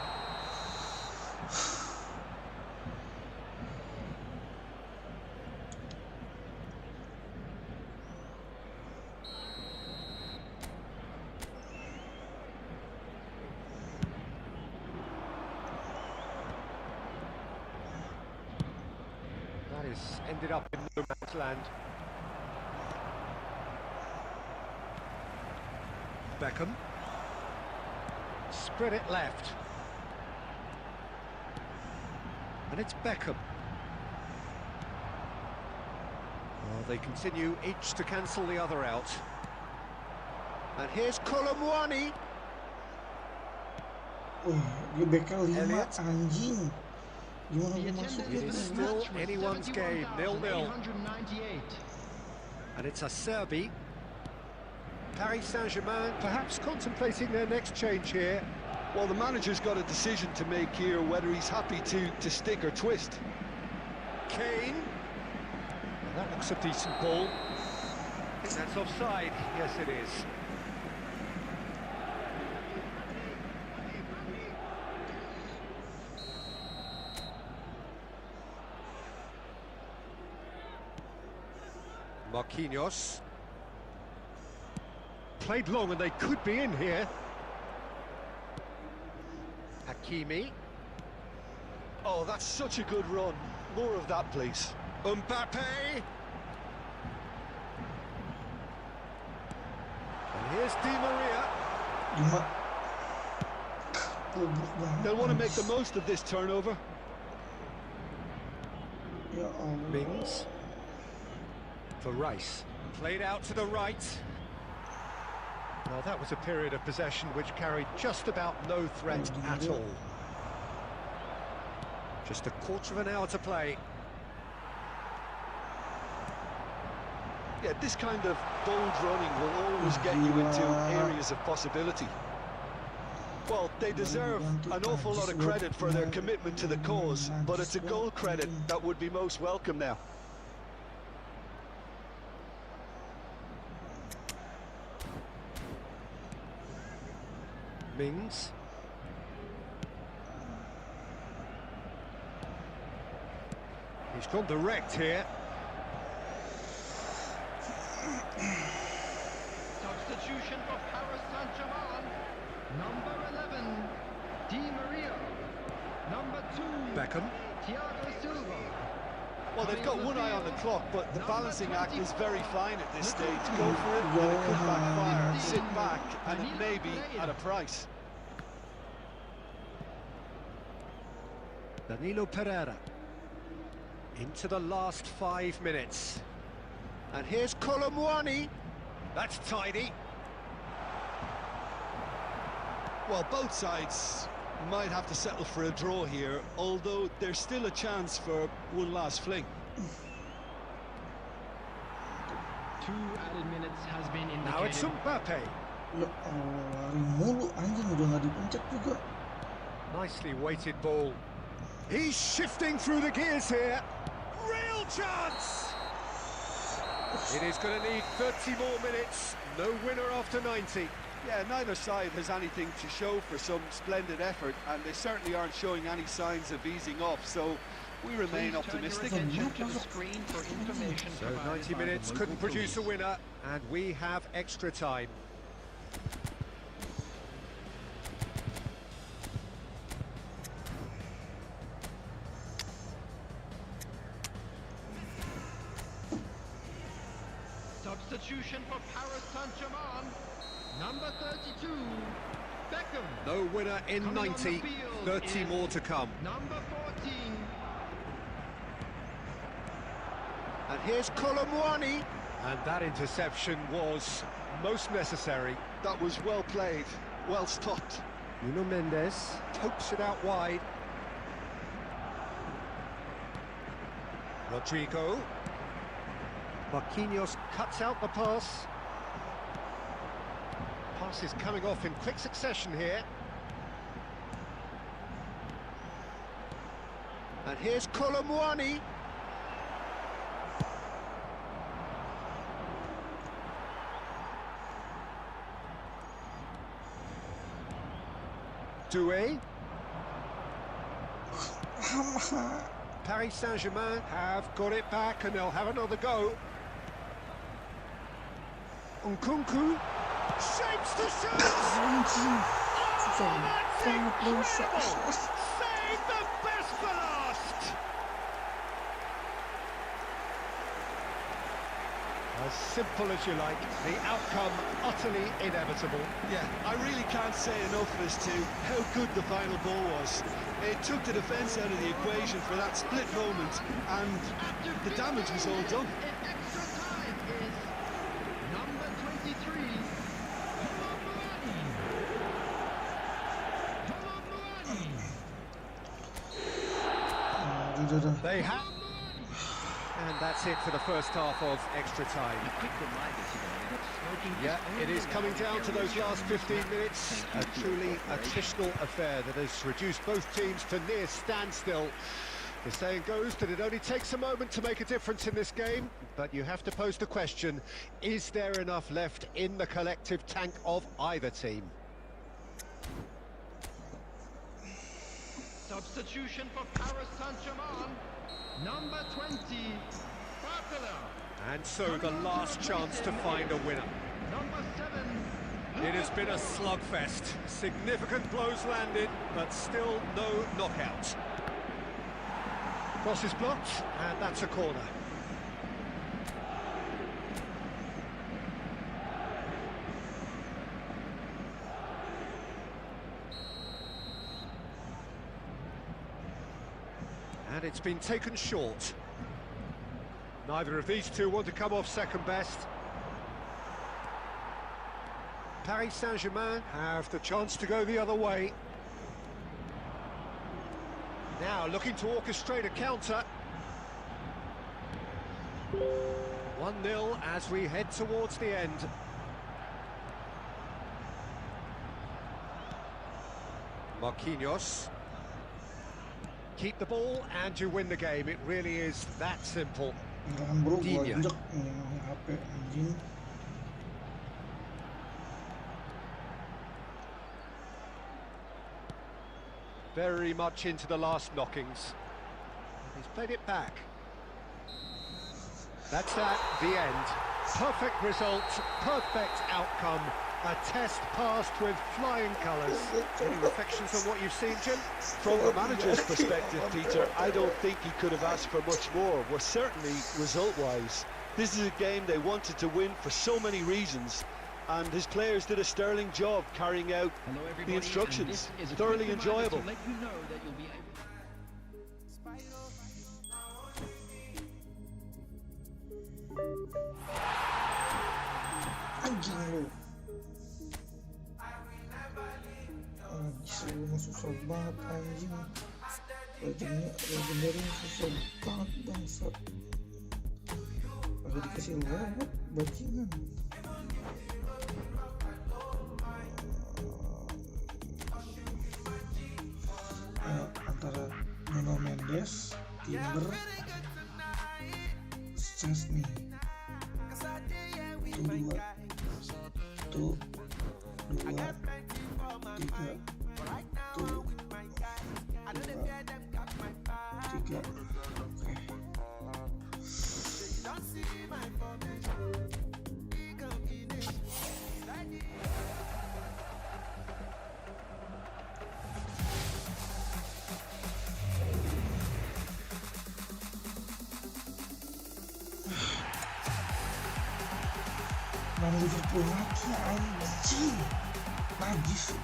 That is ended up in no man's land. Beckham. Spread it left. And it's Beckham. Well, they continue each to cancel the other out. And here's Kolomwani. Dia bakal 5 anjing. Gimana The mau masuk It is attendance gitu? still anyone's game, 0-0. 898. And it's a Serbi. Paris Saint-Germain perhaps contemplating their next change here. Well, the manager's got a decision to make here, whether he's happy to stick or twist. Kane. Well, that looks a decent ball. I think that's offside. Yes, it is. Marquinhos. Played long and they could be in here. Hakimi. Oh, that's such a good run. More of that, please. Mbappe. And here's Di Maria. 5. Goblok banget. They'll want to make the most of this turnover. Ya Allah. Mings. For Rice. Played out to the right. Well, that was a period of possession which carried just about no threat at all. Just a quarter of an hour to play. Yeah, this kind of bold running will always get you into areas of possibility. Well, they deserve an awful lot of credit for their commitment to the cause, but it's a goal credit that would be most welcome now. Mings. He's gone direct here. Substitution for Paris Saint-Germain. Number 11, Di Maria. Number 2, Beckham. Thiago Silva. Well, they've got one eye on the clock, but the balancing act is very fine at this stage. Go for it, and it could backfire. Sit back, and it may be at a price. Danilo Pereira. Into the last 5 minutes. And here's Colomwani. That's tidy. Well, both sides might have to settle for a draw here, although there's still a chance for one last fling. 2 added minutes has been indicated. Now it's Mbappe. Ya Allah, lari mulu anjing, udah nggak dipencet juga. Nicely weighted ball. He's shifting through the gears here. Real chance! It is going to need 30 more minutes. No winner after 90. Yeah, neither side has anything to show for some splendid effort, and they certainly aren't showing any signs of easing off, so we remain optimistic. To the screen for information. So 90 minutes couldn't produce a winner, and we have extra time. Substitution for Paris Saint-Germain. Number 32, Beckham. No winner in Coming 90, 30 more to come. Number 14. And here's Colomwani. And that interception was most necessary. That was well played, well stopped. Nuno Mendes pokes it out wide. Rodrigo. Marquinhos cuts out the pass. Pass is coming off in quick succession here. And here's Colomwani. Doué. Paris Saint-Germain have got it back and they'll have another go. Nkunku shapes the shot! Anjing, Incredible! Save the best for last! As simple as you like, the outcome utterly inevitable. Yeah, I really can't say enough as to how good the final ball was. It took the defence out of the equation for that split moment, and the damage was all done. In extra time is number 23, Colomwani. They have... And that's it for the first half of extra time. Yeah, it is coming down to those last 15 minutes. A truly attritional affair that has reduced both teams to near standstill. The saying goes that it only takes a moment to make a difference in this game, but you have to pose the question, is there enough left in the collective tank of either team? Substitution for Paris Saint-Germain. Number 20, Barcola. And so the last chance to find a winner. Number 7. It has been a slugfest. Significant blows landed, but still no knockout. Cross is blocked, and that's a corner. And it's been taken short. Neither of these two want to come off second best. Paris Saint-Germain have the chance to go the other way. Now looking to orchestrate a counter. 1-0 as we head towards the end. Marquinhos. Keep the ball and you win the game. It really is that simple. Dinya. Very much into the last knockings. He's played it back. That's that, the end. Perfect result, perfect outcome. A test passed with flying colours. Any reflections on what you've seen, Jim? From the manager's perspective, Peter, I don't think he could have asked for much more. Well, certainly result-wise, this is a game they wanted to win for so many reasons, and his players did a sterling job carrying out the instructions. Thoroughly enjoyable. Anjing lu. Anjing susah banget anjing. Legendary susah banget bangsat. Agak dikasih lewat bajingan. Antara Nuno Mendes, Timber, Chesney. Tuh 2 3 tuh 3. Main Liverpool lagi anjing. Najis.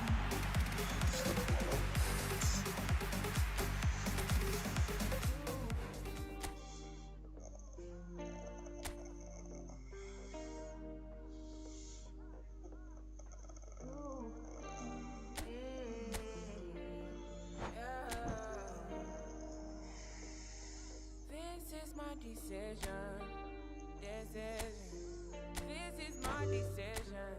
This is my decision. This is my decision.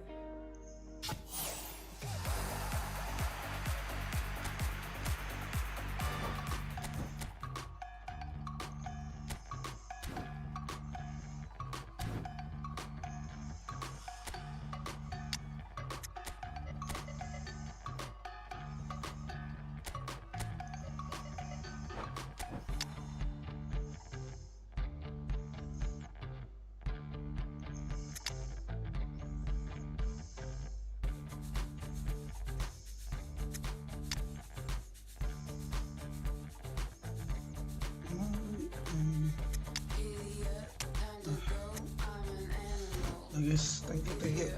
Guys, thank you.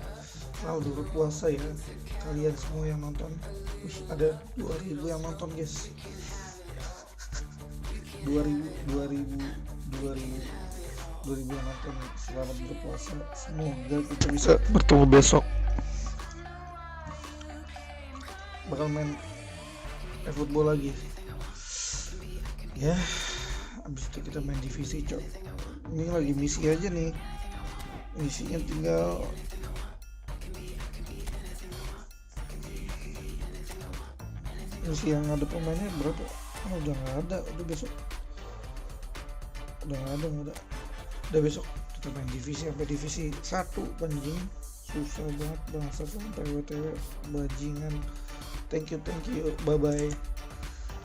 Selamat berpuasa ya kalian semua yang nonton. Ada 2000 yang nonton guys. 2000 yang nonton. Selamat berpuasa. Semoga kita bisa bertemu besok. Bakal main Efootball lagi. Ya, abis itu kita main divisi cok. Ini lagi misi aja nih. Misinya tinggal misi yang ada pemainnya berapa? Oh, udah nggak ada, udah besok. Udah Udah besok kita main divisi sampai divisi 1 anjing. Susah banget bangsa sampai WTW bajingan. Thank you. Bye bye.